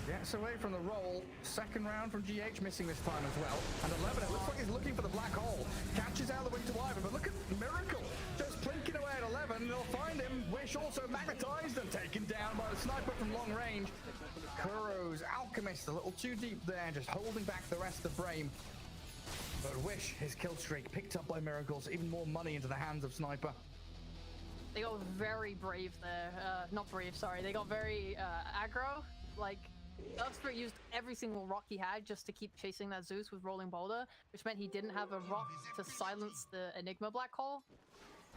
C: Gets away from the roll. Second round from GH missing this time as well. And 11, it looks like he's looking for the black hole. Catches out the Winter Wyvern, but look at Miracle. Just plinking away at 11. They'll find him. Wish also magnetized and taken down by the Sniper from long range. Kuro's Alchemist a little too deep there, just holding back the rest of Brame. But Wish, his kill streak picked up by Miracles. Even more money into the hands of Sniper.
D: They got very brave there. Not brave, sorry. They got very aggro. Like, Earthspirit used every single rock he had just to keep chasing that Zeus with Rolling Boulder, which meant he didn't have a rock to silence the Enigma black hole.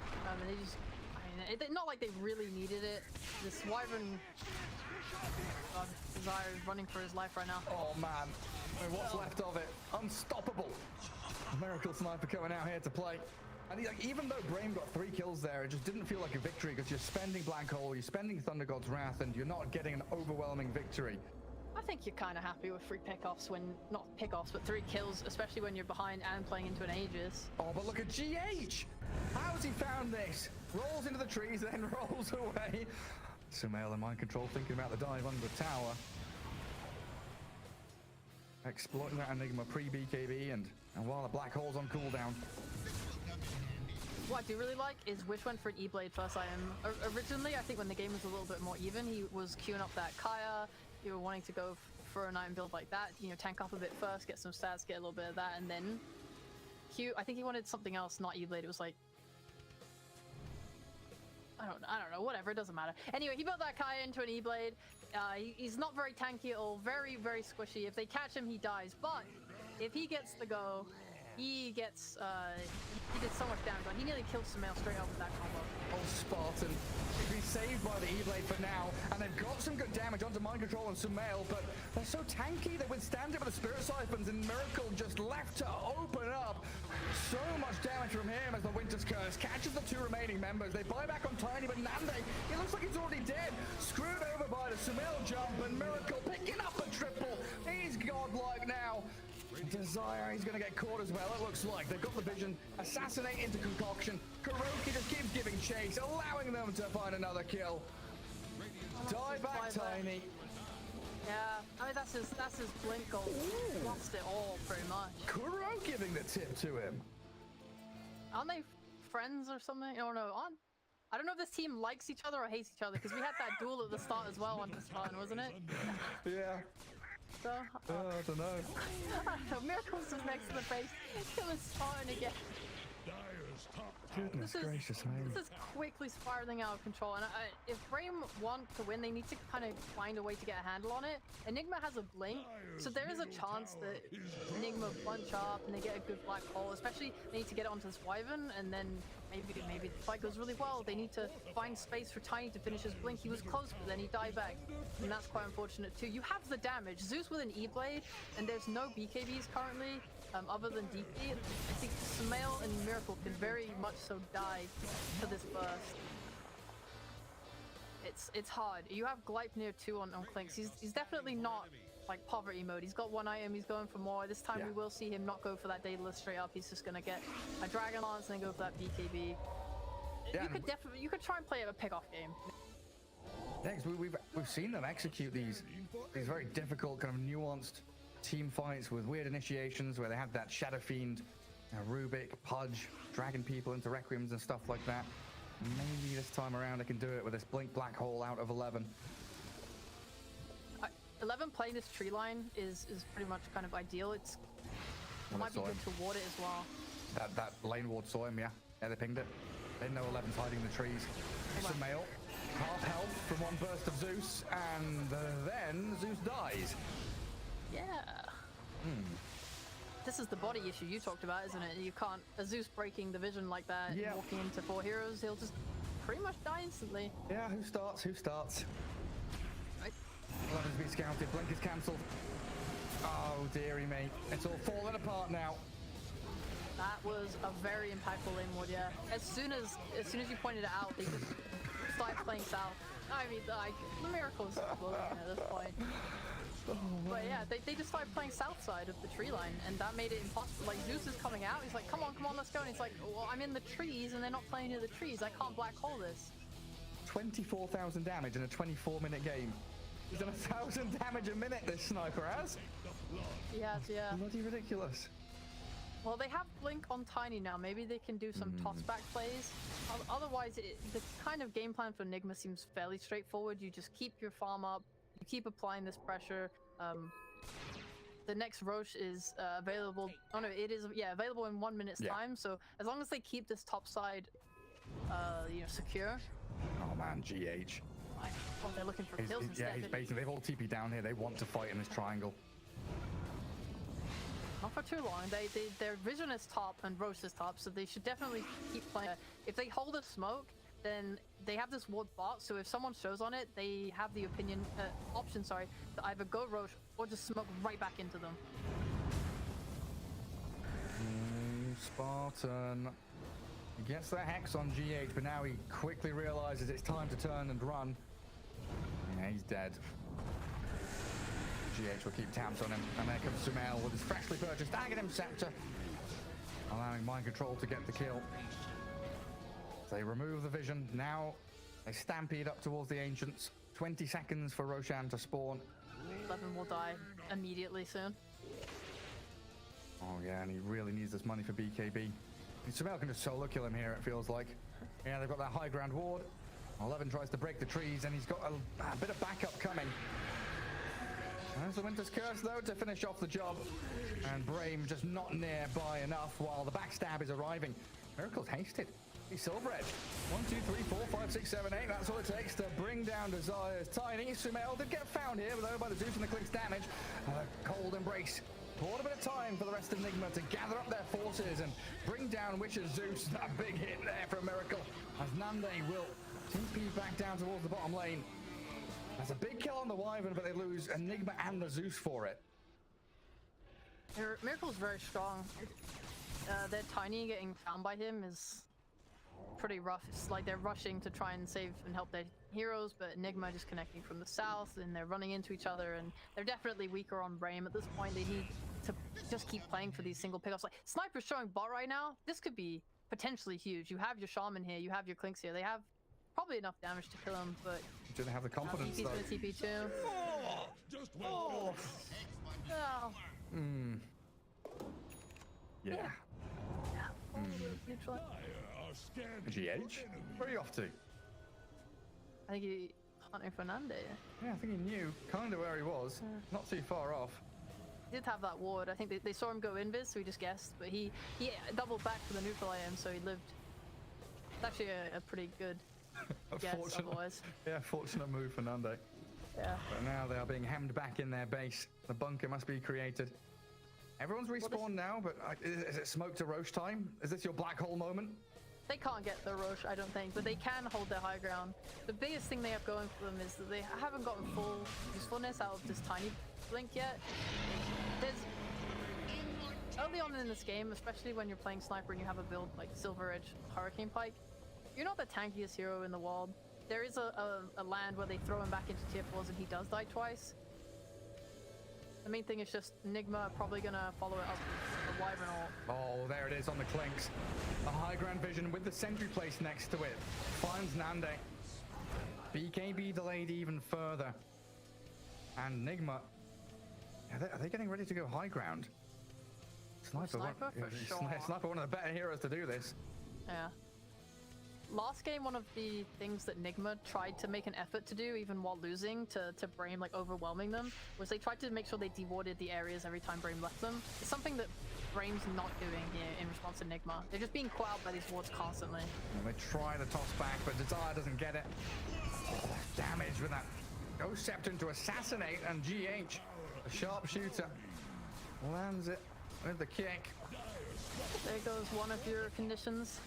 D: And they just, not like they really needed it. This Wyvern, Desire is running for his life right now.
C: Oh man, I mean, what's left of it? Unstoppable. Miracle Sniper coming out here to play. And even though Brame got 3 kills there, it just didn't feel like a victory because you're spending Black Hole, you're spending Thunder God's Wrath, and you're not getting an overwhelming victory.
D: I think you're kind of happy with 3 pickoffs when, not pickoffs, but 3 kills, especially when you're behind and playing into an Aegis.
C: Oh, but look at GH! How's he found this? Rolls into the trees, then rolls away. Sumail in mind control, thinking about the dive under the tower. Exploiting that Enigma pre-BKB, and while the Black Hole's on cooldown.
D: What I do really like is Wish went for an E-Blade first item. Originally, I think when the game was a little bit more even, he was queuing up that Kaya. You were wanting to go for an item build like that, you know, tank up a bit first, get some stats, get a little bit of that, and then Q. I think he wanted something else, not E-Blade. It was like, I don't know, whatever, it doesn't matter. Anyway, he built that Kaya into an E-Blade. He's not very tanky at all, very, very squishy. If they catch him, he dies, but if he gets the go, he gets, he did so much damage. He nearly killed Sumail straight up with that combo.
C: Oh, Spartan. He's been saved by the E-Blade for now, and they've got some good damage onto Mind Control and Sumail, but they're so tanky, they withstand it with the Spirit Siphons, and Miracle just left to open up. So much damage from him as the Winter's Curse catches the 2 remaining members. They buy back on Tiny, but Nande, it looks like he's already dead. Screwed over by the Sumail jump, and Miracle picking up a triple. He's godlike now. Desire, he's going to get caught as well, it looks like. They've got the vision, assassinate into Concoction. Kuroki just keeps giving chase, allowing them to find another kill. Die back, Tiny.
D: Yeah, I mean, that's his blink goal. He lost it all, pretty much.
C: Kuro giving the tip to him.
D: Aren't they friends or something? Oh no, I don't know if this team likes each other or hates each other, because we had that duel at the start as well on this run, wasn't it?
C: Yeah.
D: So,
C: I don't know.
D: I don't know. Miracles is next to the base. Kill is starting again.
C: Goodness gracious me.
D: This is quickly spiraling out of control, and if Brame want to win, they need to kind of find a way to get a handle on it. Enigma has a blink, so there is a chance that Nigma punch up and they get a good black hole. Especially they need to get it onto this Wyvern, and then maybe the fight goes really well. They need to find space for Tiny to finish his blink. He was close, but then he died back, and that's quite unfortunate too. You have the damage. Zeus with an E-Blade, and there's no BKBs currently. Other than DP, I think Sumail and Miracle can very much so die to this burst. It's hard. You have Gleipnir too on Clinks. He's definitely not like poverty mode. He's got one item, he's going for more. This time we will see him not go for that Daedalus straight up. He's just gonna get a Dragon Lance and then go for that BKB. Yeah, you could try and play a pick-off game.
C: Yeah, because we've seen them execute these very difficult, kind of nuanced team fights with weird initiations where they have that Shadow Fiend, Rubik, Pudge, dragging people into Requiems and stuff like that. Maybe this time around I can do it with this Blink Black Hole out of 11.
D: 11 playing this tree line is pretty much kind of ideal. It might be good to ward it as well.
C: That lane ward saw him, yeah. Yeah, they pinged it. They know 11's hiding in the trees. Sumail, half health from one burst of Zeus, and then Zeus dies.
D: Yeah. This is the body issue you talked about, isn't it? You can't, a Zeus breaking the vision like that, and walking into 4 heroes, he'll just pretty much die instantly.
C: Yeah, who starts? Right. 11's been scouted, blink is cancelled. Oh dearie me, it's all falling apart now.
D: That was a very impactful lane ward, yeah. As soon as you pointed it out, they just started playing south. I mean, like, the Miracle's floating at this point. But yeah, they just started playing south side of the tree line, and that made it impossible. Like, Zeus is coming out, he's like, come on, let's go. And he's like, well, I'm in the trees, and they're not playing near the trees. I can't black hole this.
C: 24,000 damage in a 24-minute game. He's done 1,000 damage a minute, this sniper has.
D: Yes, yeah.
C: Bloody ridiculous.
D: Well, they have Blink on Tiny now. Maybe they can do some toss-back plays. Otherwise, the kind of game plan for Nigma seems fairly straightforward. You just keep your farm up. You keep applying this pressure. The next Roche is available. Oh no, it is available in 1 minute's time. So as long as they keep this top side, secure.
C: Oh man, GH.
D: Oh, they're looking for kills instead.
C: Yeah, he's basically, they've all TP down here. They want to fight in this triangle.
D: Not for too long. Their vision is top and Roche is top, so they should definitely keep playing. If they hold a smoke, then they have this ward bot, so if someone shows on it, they have the option to either go Roche or just smoke right back into them.
C: Spartan. He gets the Hex on GH, but now he quickly realizes it's time to turn and run. Yeah, he's dead. GH will keep tabs on him, and there comes Sumail with his freshly purchased Aghanim Scepter, allowing Mind Control to get the kill. They remove the vision. Now they stampede up towards the Ancients. 20 seconds for Roshan to spawn.
D: 11 will die immediately soon.
C: Oh yeah, and he really needs this money for BKB. Sumail can just solo kill him here, it feels like. Yeah, they've got that high ground ward. 11 tries to break the trees, and he's got a bit of backup coming. There's the Winter's Curse, though, to finish off the job. And Brame just not nearby enough while the backstab is arriving. Miracle's hasted. He's Silver Edge. 1, 2, 3, 4, 5, 6, 7, 8. That's all it takes to bring down Desire's Tiny. Sumail did get found here, though, by the Zeus and the Clink's damage. Cold Embrace. Bought a bit of time for the rest of Nigma to gather up their forces and bring down Witch's Zeus. That big hit there for a Miracle, as Nande will TP back down towards the bottom lane. That's a big kill on the Wyvern, but they lose Enigma and the Zeus for it.
D: Miracle's very strong. Their Tiny getting found by him is pretty rough. It's like they're rushing to try and save and help their heroes, but Enigma just connecting from the south, and they're running into each other, and they're definitely weaker on Brame at this point. They need to just keep playing for these single pickups. Like, Sniper's showing bot right now. This could be potentially huge. You have your Shaman here, you have your Clinks here. They have probably enough damage to kill him, but
C: do they have the confidence
D: he's
C: though?
D: gonna TP too.
C: Yeah.
D: Neutral.
C: GH? Where are you off to?
D: I think he hunting Fernande.
C: Yeah, I think he knew kind of where he was. Not too far off.
D: He did have that ward. I think they saw him go invis, so he just guessed. But he doubled back for the neutral AM, so he lived. It's actually a pretty good guess otherwise.
C: Yeah, fortunate move for Nande.
D: Yeah.
C: But now they are being hemmed back in their base. The bunker must be created. Everyone's respawned now, but is it smoke to Roche time? Is this your black hole moment?
D: They can't get the Roche, I don't think, but they can hold their high ground. The biggest thing they have going for them is that they haven't gotten full usefulness out of this tiny blink yet. There's early on in this game, especially when you're playing sniper and you have a build like Silver Edge Hurricane Pike, you're not the tankiest hero in the world. There is a land where they throw him back into tier 4s and he does die twice. The main thing is just Nigma probably gonna follow it up with a Wyvern ult.
C: Oh, there it is on the Clinks. A high ground vision with the sentry placed next to it. Finds Nande. BKB delayed even further. And Nigma. Are they getting ready to go high ground?
D: Sniper for sure.
C: Sniper, one of the better heroes to do this.
D: Yeah. Last game, one of the things that Nigma tried to make an effort to do, even while losing to Brame, like overwhelming them, was they tried to make sure they dewarded the areas every time Brame left them. It's something that Brame's not doing here in response to Nigma. They're just being quelled by these wards constantly.
C: And they try to toss back, but Desire doesn't get it. Oh, damage with that Ghost Scepter to assassinate, and GH, the sharpshooter, lands it with the kick.
D: There goes one of your conditions.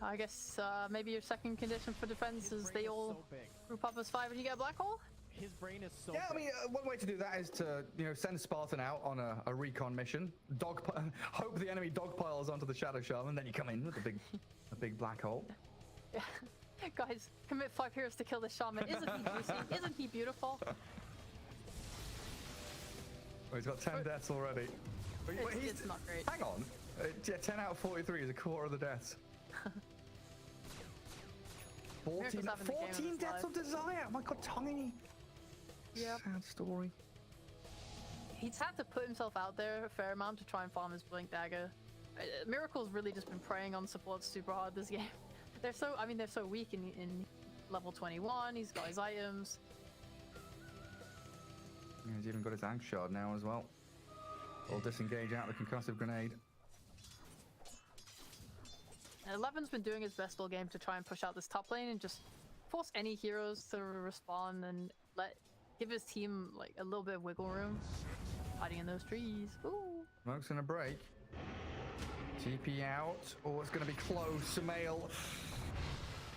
D: I guess maybe your second condition for defense is they all group up as 5 and you get a black hole?
B: His brain is so
C: I mean, one way to do that is to, send Spartan out on a recon mission, hope the enemy dogpiles onto the Shadow Shaman, then you come in with a big black hole.
D: Yeah. Guys, commit 5 heroes to kill the Shaman. Isn't he juicy? Isn't he beautiful?
C: Oh, he's got 10 deaths already.
D: It's not great.
C: Hang on. 10 out of 43 is a quarter of the deaths. 14 deaths of Desire! Oh my god, Tiny!
D: Yeah.
C: Sad story.
D: He's had to put himself out there a fair amount to try and farm his Blink Dagger. Miracle's really just been preying on supports super hard this game. They're so weak in level 21, he's got his items.
C: Yeah, he's even got his Ankh Shard now as well. Or disengage out the concussive grenade.
D: 11's been doing his best all game to try and push out this top lane and just force any heroes to respawn and give his team like a little bit of wiggle room. Hiding in those trees. Ooh.
C: Smoke's gonna break. TP out. Oh, it's gonna be close. Sumail.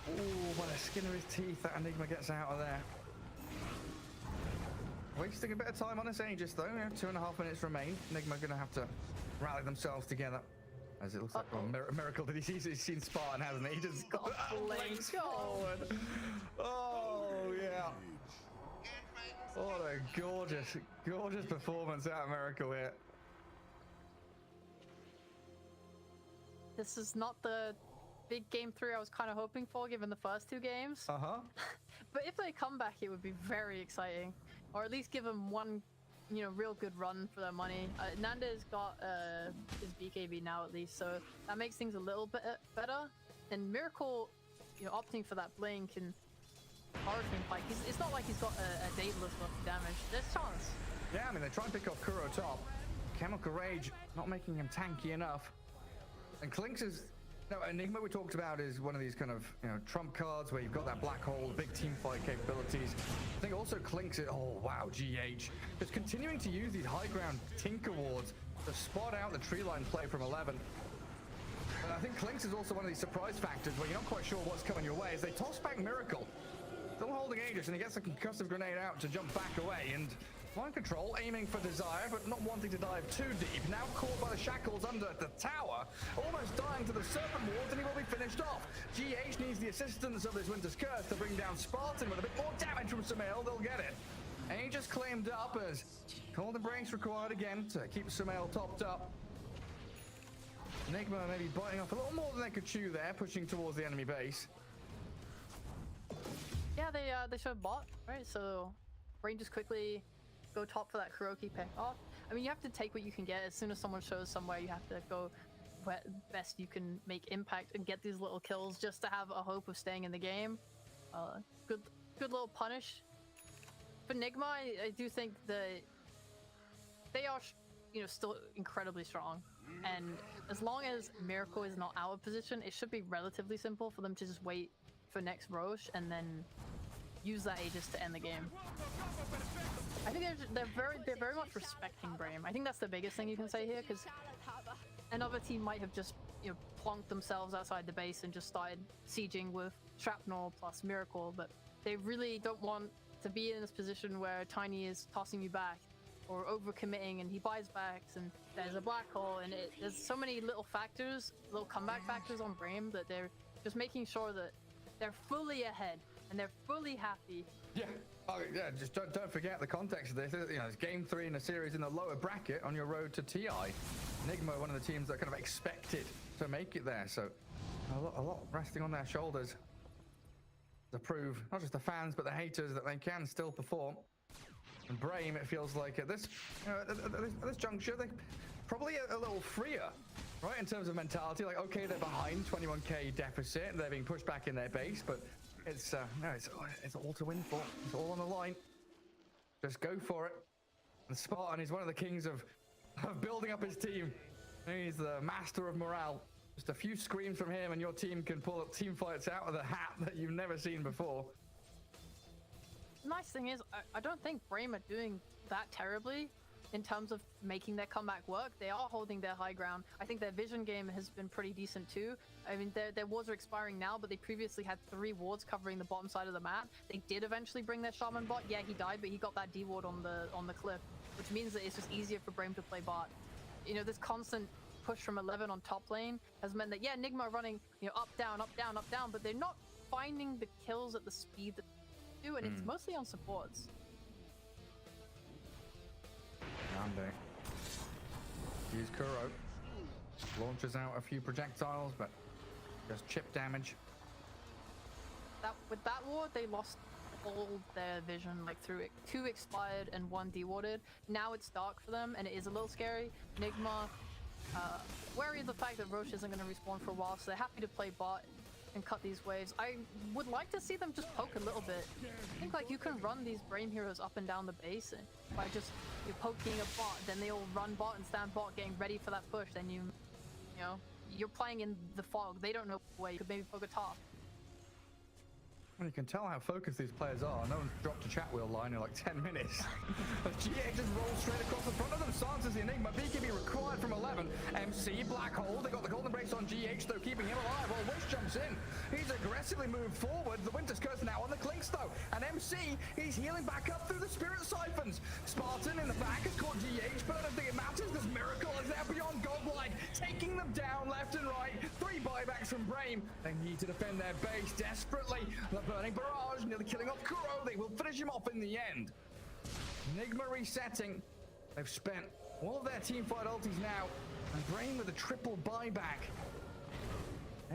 C: Oh, by the skin of his teeth, that Enigma gets out of there. Wasting a bit of time on this Aegis though. 2.5 minutes remain. Enigma gonna have to rally themselves together. As it looks like a miracle that he's seen Spartan, hasn't he? He just got flames forward. Oh, yeah. What a gorgeous performance out of Miracle here.
D: This is not the big game 3 I was kind of hoping for, given the first 2 games.
C: Uh-huh.
D: But if they come back, it would be very exciting. Or at least give them one real good run for their money. Nanda's got his BKB now at least, so that makes things a little bit better. And Miracle, opting for that blink and Hurricane Pike, it's not like he's got a Daedalus worth of damage. There's chance.
C: Yeah, I mean, they try and pick off Kuro top. Chemical Rage not making him tanky enough. And Clinks is... No, Enigma we talked about is one of these kind of, trump cards where you've got that black hole, big team fight capabilities. I think also Clinks is, oh wow, GH. Just continuing to use these high ground Tinker wards to spot out the tree line play from 11. And I think Clinks is also one of these surprise factors where you're not quite sure what's coming your way as they toss back Miracle. Still holding Aegis, and he gets a concussive grenade out to jump back away, and mind control, aiming for Desire, but not wanting to dive too deep. Now caught by the shackles under the tower, almost dying to the Serpent Wards, and he will be finished off. GH needs the assistance of his Winter's Curse to bring down Spartan with a bit more damage from Sumail. They'll get it. Aegis claimed up as Cold Embrace required again to keep Sumail topped up. Nigma maybe biting off a little more than they could chew there, pushing towards the enemy base.
D: Yeah, they should have bought, right? So Brame just quickly go top for that Kuroki pick off. I mean, you have to take what you can get. As soon as someone shows somewhere, you have to go best you can make impact and get these little kills just to have a hope of staying in the game. Good little punish. For Nigma, I do think that they are, still incredibly strong. And as long as Miracle is not out of position, it should be relatively simple for them to just wait for next Roche and then use that Aegis to end the game. I think they're very much respecting Brame. I think that's the biggest thing you can say here, because another team might have just plonked themselves outside the base and just started sieging with Shrapnel plus Miracle, but they really don't want to be in this position where Tiny is tossing you back or overcommitting and he buys backs and there's a black hole, and there's so many little factors, little comeback factors on Brame, that they're just making sure that they're fully ahead and they're fully happy.
C: Yeah. Oh, yeah, just don't forget the context of this. It's game 3 in a series in the lower bracket on your road to TI. Nigma, one of the teams that kind of expected to make it there, so a lot resting on their shoulders to prove not just the fans but the haters that they can still perform. And Brame, it feels like at this at this juncture, they're probably a little freer, right, in terms of mentality. Like, okay, they're behind 21k deficit, they're being pushed back in their base, but it's all to win for. It's all on the line. Just go for it. And Spartan is one of the kings of building up his team. He's the master of morale. Just a few screams from him and your team can pull team fights out of the hat that you've never seen before.
D: The nice thing is, I don't think Brame are doing that terribly in terms of making their comeback work. They are holding their high ground. I think their vision game has been pretty decent too. I mean, their wards are expiring now, but they previously had 3 wards covering the bottom side of the map. They did eventually bring their Shaman bot. Yeah, he died, but he got that D ward on the cliff, which means that it's just easier for Brame to play bot. This constant push from 11 on top lane has meant that, yeah, Nigma are running, up, down, up, down, up, down, but they're not finding the kills at the speed that they do, and it's mostly on supports.
C: Nande. Use Kuro. Launches out a few projectiles, but just chip damage.
D: With that ward, they lost all their vision, like through it. 2 expired and 1 dewarded. Now it's dark for them, and it is a little scary. Nigma, wary of the fact that Roche isn't going to respawn for a while, so they're happy to play bot and cut these waves. I would like to see them just poke a little bit. I think you can run these Brame heroes up and down the base by just poking a bot, then they all run bot and stand bot getting ready for that push. Then you're playing in the fog. They don't know where you could maybe poke a top.
C: Well, you can tell how focused these players are. No one's dropped a chat wheel line in like 10 minutes. GH just rolls straight across the front of them. Sansa's the Enigma. BKB required from 11. MC, Black Hole. They got the golden brace on GH, though, keeping him alive. While Wish jumps in. He's aggressively moved forward. The Winter's Curse now on the Clinks, though. And MC, he's healing back up through the Spirit Siphons. Spartan in the back has caught GH, but I don't think it matters because Miracle is there beyond Godlike, taking them down left and right. 3 buybacks from Brame. They need to defend their base desperately. The burning barrage, nearly killing off Kuro. They will finish him off in the end. Nigma resetting. They've spent all of their teamfight ultis now, and Brame with a triple buyback.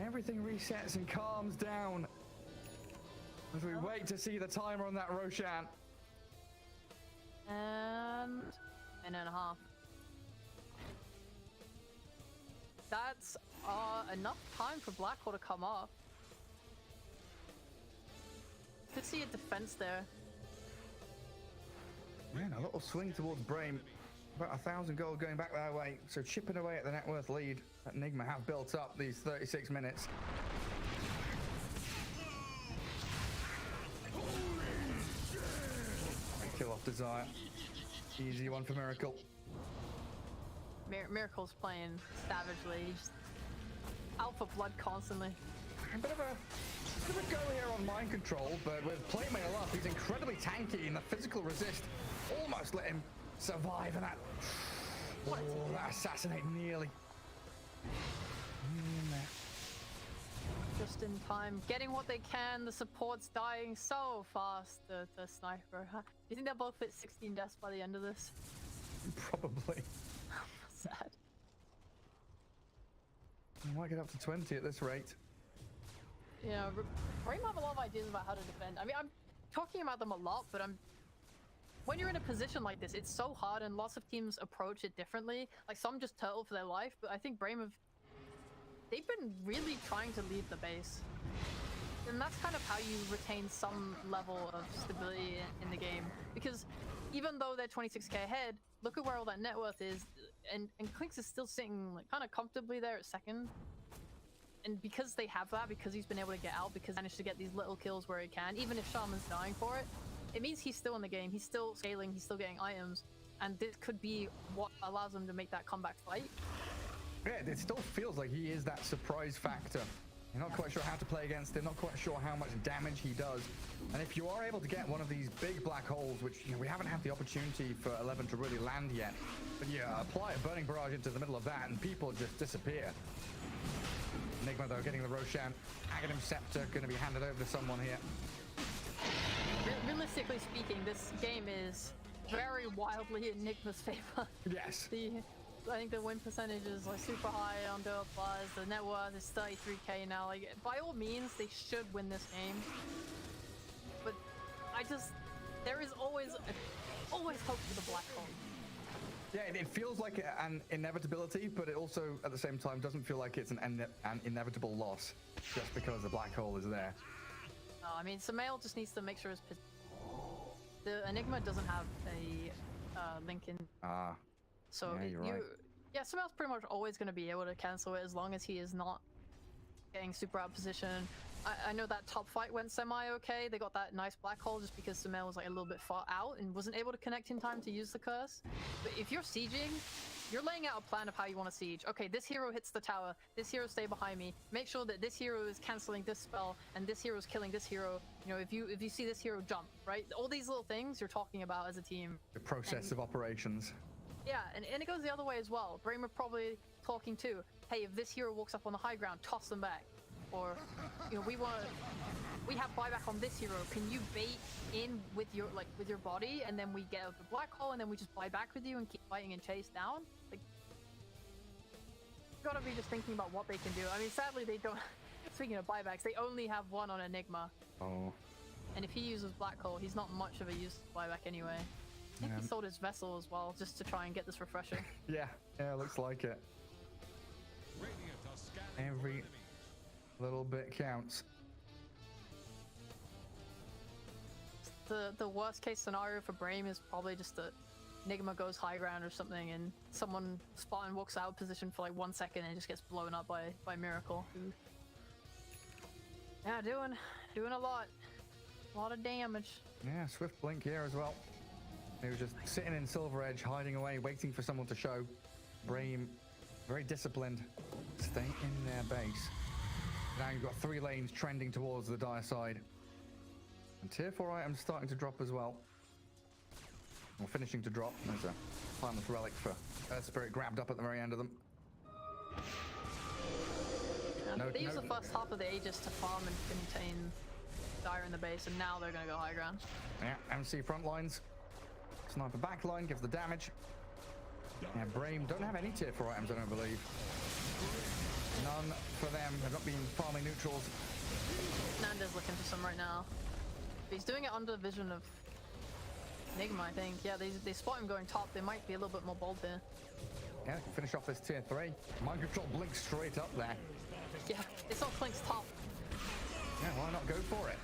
C: Everything resets and calms down as we wait to see the timer on that Roshan.
D: And a minute and a half. That's enough time for Black Hole to come off. Could see a defense there.
C: Man, a little swing towards Brame. About 1,000 gold going back their way. So chipping away at the net worth lead that Nigma have built up these 36 minutes. Kill off Desire. Easy one for Miracle.
D: Miracle's playing savagely. He's just out for blood constantly.
C: A bit of a go here on mind control, but with plate mail up, he's incredibly tanky, and the physical resist almost let him survive. And that assassinate nearly.
D: Just in time, getting what they can. The support's dying so fast. The sniper. Do you think they'll both hit 16 deaths by the end of this?
C: Probably.
D: Sad.
C: I might get up to 20 at this rate.
D: Brame have a lot of ideas about how to defend. I mean, I'm talking about them a lot, but when you're in a position like this, it's so hard, and lots of teams approach it differently. Like, some just turtle for their life, but I think Brame have they've been really trying to leave the base. And that's kind of how you retain some level of stability in the game. Because even though they're 26k ahead, look at where all that net worth is, and Clinks is still sitting like kind of comfortably there at second. And because they have that, because he's been able to get out, because he managed to get these little kills where he can, even if Shaman's dying for it, it means he's still in the game, he's still scaling, he's still getting items, and this could be what allows him to make that comeback fight.
C: Yeah, it still feels like he is that surprise factor. You're not quite sure how to play against him, not quite sure how much damage he does. And if you are able to get one of these big black holes, which we haven't had the opportunity for 11 to really land yet, but yeah, apply a burning barrage into the middle of that and people just disappear. Nigma though getting the Roshan. Aghanim Scepter going to be handed over to someone here.
D: Realistically speaking, this game is very wildly in Nigma's favor.
C: Yes.
D: I think the win percentage is like super high on Dota Plus. The net worth is 33k now. Like, by all means, they should win this game. But there is always hope for the black hole.
C: Yeah, it feels like an inevitability, but it also, at the same time, doesn't feel like it's an inevitable loss just because the black hole is there.
D: I mean, Samael just needs to make sure the Enigma doesn't have a Lincoln. So
C: yeah, you're right.
D: Yeah, Samael's pretty much always going to be able to cancel it as long as he is not getting super out of position. I know that top fight went semi-okay. They got that nice black hole just because Samael was like a little bit far out and wasn't able to connect in time to use the curse. But if you're sieging, you're laying out a plan of how you want to siege. Okay, this hero hits the tower, this hero stay behind me. Make sure that this hero is canceling this spell and this hero is killing this hero. You know, if you see this hero jump, right? All these little things you're talking about as a team.
C: The process of operations.
D: Yeah, and it goes the other way as well. Brame are probably talking too. Hey, if this hero walks up on the high ground, toss them back. Or, you know, we have buyback on this hero. Can you bait in with your body, and then we get out the black hole, and then we just buy back with you and keep fighting and chase down? Like, you gotta be just thinking about what they can do. I mean, sadly they don't. Speaking of buybacks, they only have one on Enigma.
C: Oh. And
D: if he uses black hole, he's not much of a use buyback anyway. I think he sold his vessel as well, just to try and get this refresher.
C: Yeah, looks like it. Every little bit counts.
D: The worst case scenario for Brame is probably just that Nigma goes high ground or something, and someone Spartan walks out of position for like 1 second and just gets blown up by Miracle. Yeah, doing a lot of damage.
C: Yeah, swift blink here as well. He was just sitting in Silver Edge, hiding away, waiting for someone to show. Brame, very disciplined, stay in their base. Now you've got 3 lanes trending towards the dire side. And tier 4 items starting to drop as well. Or finishing to drop. There's a timeless relic for Earth Spirit grabbed up at the very end of them.
D: They use the first half of the Aegis to farm and contain Dire in the base, and now they're going to go high ground.
C: Yeah, MC front lines. Sniper backline gives the damage. Yeah, Brame don't have any tier 4 items, I don't believe. None for them. They've not been farming neutrals.
D: Nanda's looking for some right now. But he's doing it under vision of Nigma, I think. Yeah, they spot him going top. They might be a little bit more bold here.
C: Yeah, they can finish off this tier 3. Mind control blinks straight up there.
D: Yeah, it's all Clink's top.
C: Yeah, why not go for it?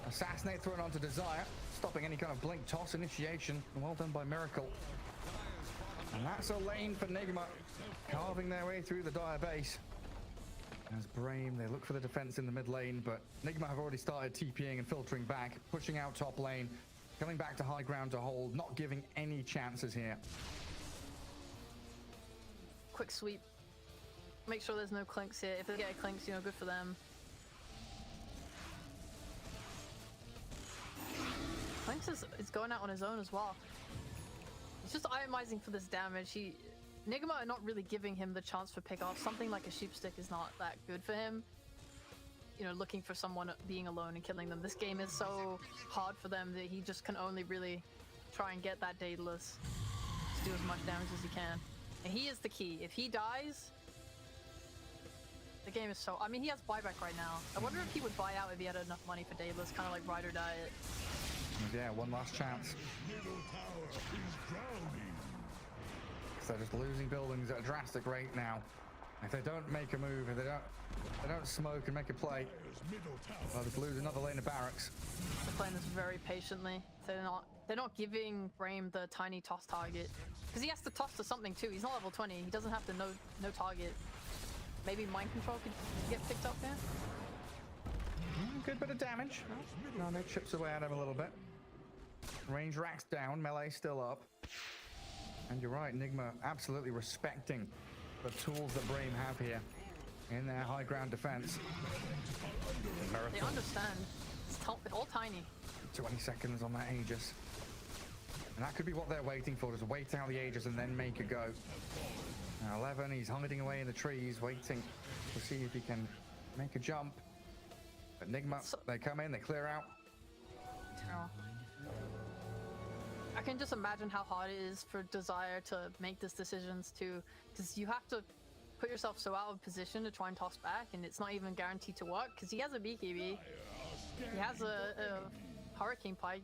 C: Assassinate thrown onto Desire, stopping any kind of blink toss initiation. Well done by Miracle. And that's a lane for Nigma, carving their way through the Dire base. As Brame, they look for the defense in the mid lane, but Nigma have already started TPing and filtering back, pushing out top lane, coming back to high ground to hold, not giving any chances here.
D: Quick sweep. Make sure there's no Clinks here. If they get a Clinks, you know, good for them. Clinks is going out on his own as well. He's just itemizing for this damage. Nigma are not really giving him the chance for pick off. Something like a Sheepstick is not that good for him. You know, looking for someone being alone and killing them. This game is so hard for them that he just can only really try and get that Daedalus to do as much damage as he can. And he is the key. If he dies, the game is so... I mean, he has buyback right now. I wonder if he would buy out if he had enough money for Daedalus, kind of like Ride or Die it.
C: Yeah, one last chance. So just losing buildings at a drastic rate now. If they don't make a move, if they don't smoke and make a play, well, they'll lose another lane of barracks.
D: They're playing this very patiently. They're not giving Brame the tiny toss target. Because he has to toss to something too. He's not level 20. He doesn't have to no target. Maybe mind control could get picked up there.
C: Good bit of damage. No, that chips away at him a little bit. Range racks down, melee still up. And you're right, Nigma absolutely respecting the tools that Brame have here in their high ground defense.
D: They understand. It's all tiny.
C: 20 seconds on that Aegis. And that could be what they're waiting for, just wait out the Aegis and then make a go. Now 11, he's hiding away in the trees, waiting to see if he can make a jump. But Nigma, they come in, they clear out.
D: I can just imagine how hard it is for Desire to make these decisions too, because you have to put yourself so out of position to try and toss back, and it's not even guaranteed to work because he has a BKB, he has a Hurricane Pike,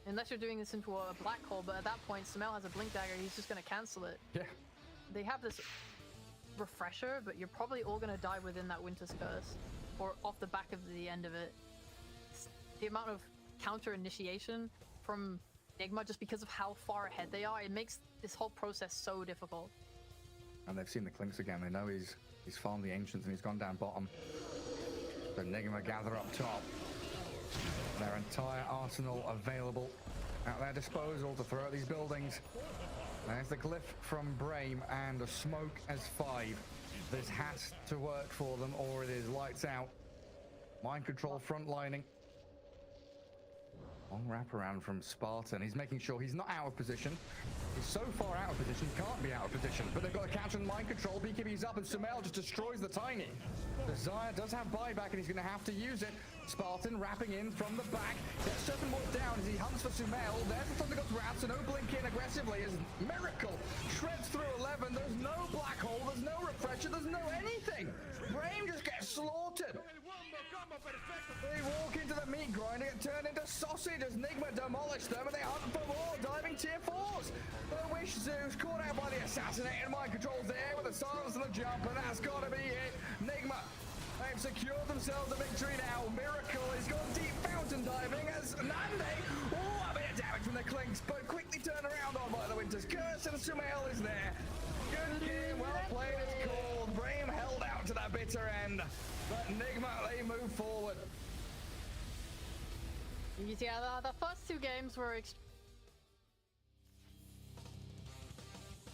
D: unless you're doing this into a black hole. But at that point, Sumail has a Blink Dagger, he's just going to cancel it.
C: Yeah.
D: They have this refresher, but you're probably all going to die within that Winter's Curse, or off the back of the end of it. The amount of counter initiation from Nigma, just because of how far ahead they are, it makes this whole process so difficult.
C: And they've seen the Clinks again. They know he's farmed the Ancients and he's gone down bottom. So Nigma gather up top. Their entire arsenal available at their disposal to throw at these buildings. There's the glyph from Brame and a smoke as 5. This has to work for them or it is lights out. Mind control frontlining. Long wraparound from Spartan. He's making sure he's not out of position. He's so far out of position, he can't be out of position. But they've got to catch and mind control. BKB's up and Sumail just destroys the Tiny. Desire does have buyback and he's going to have to use it. Spartan wrapping in from the back. Gets Serpent Warp down as he hunts for Sumail. There's the Thunder God's Wrath, so no blink in aggressively as Miracle shreds through 11. There's no black hole, there's no refresher, there's no anything. Brame just gets slaughtered. They walk into the meat grinder, get turned into sausage as Nigma demolish them, and they hunt for more diving tier 4s. The Wish Zeus caught out by the assassinated mind controls there with the silence and the jump, and that's got to be it. Nigma, they've secured themselves a victory now. Miracle is gone deep fountain diving as Nande, a bit of damage from the Clinks, but quickly turned around on by the Winter's Curse, and Sumail is there. Good game, well played, it's called. Brame held out to that bitter end, but Nigma, they move forward.
D: Yeah, the first 2 games were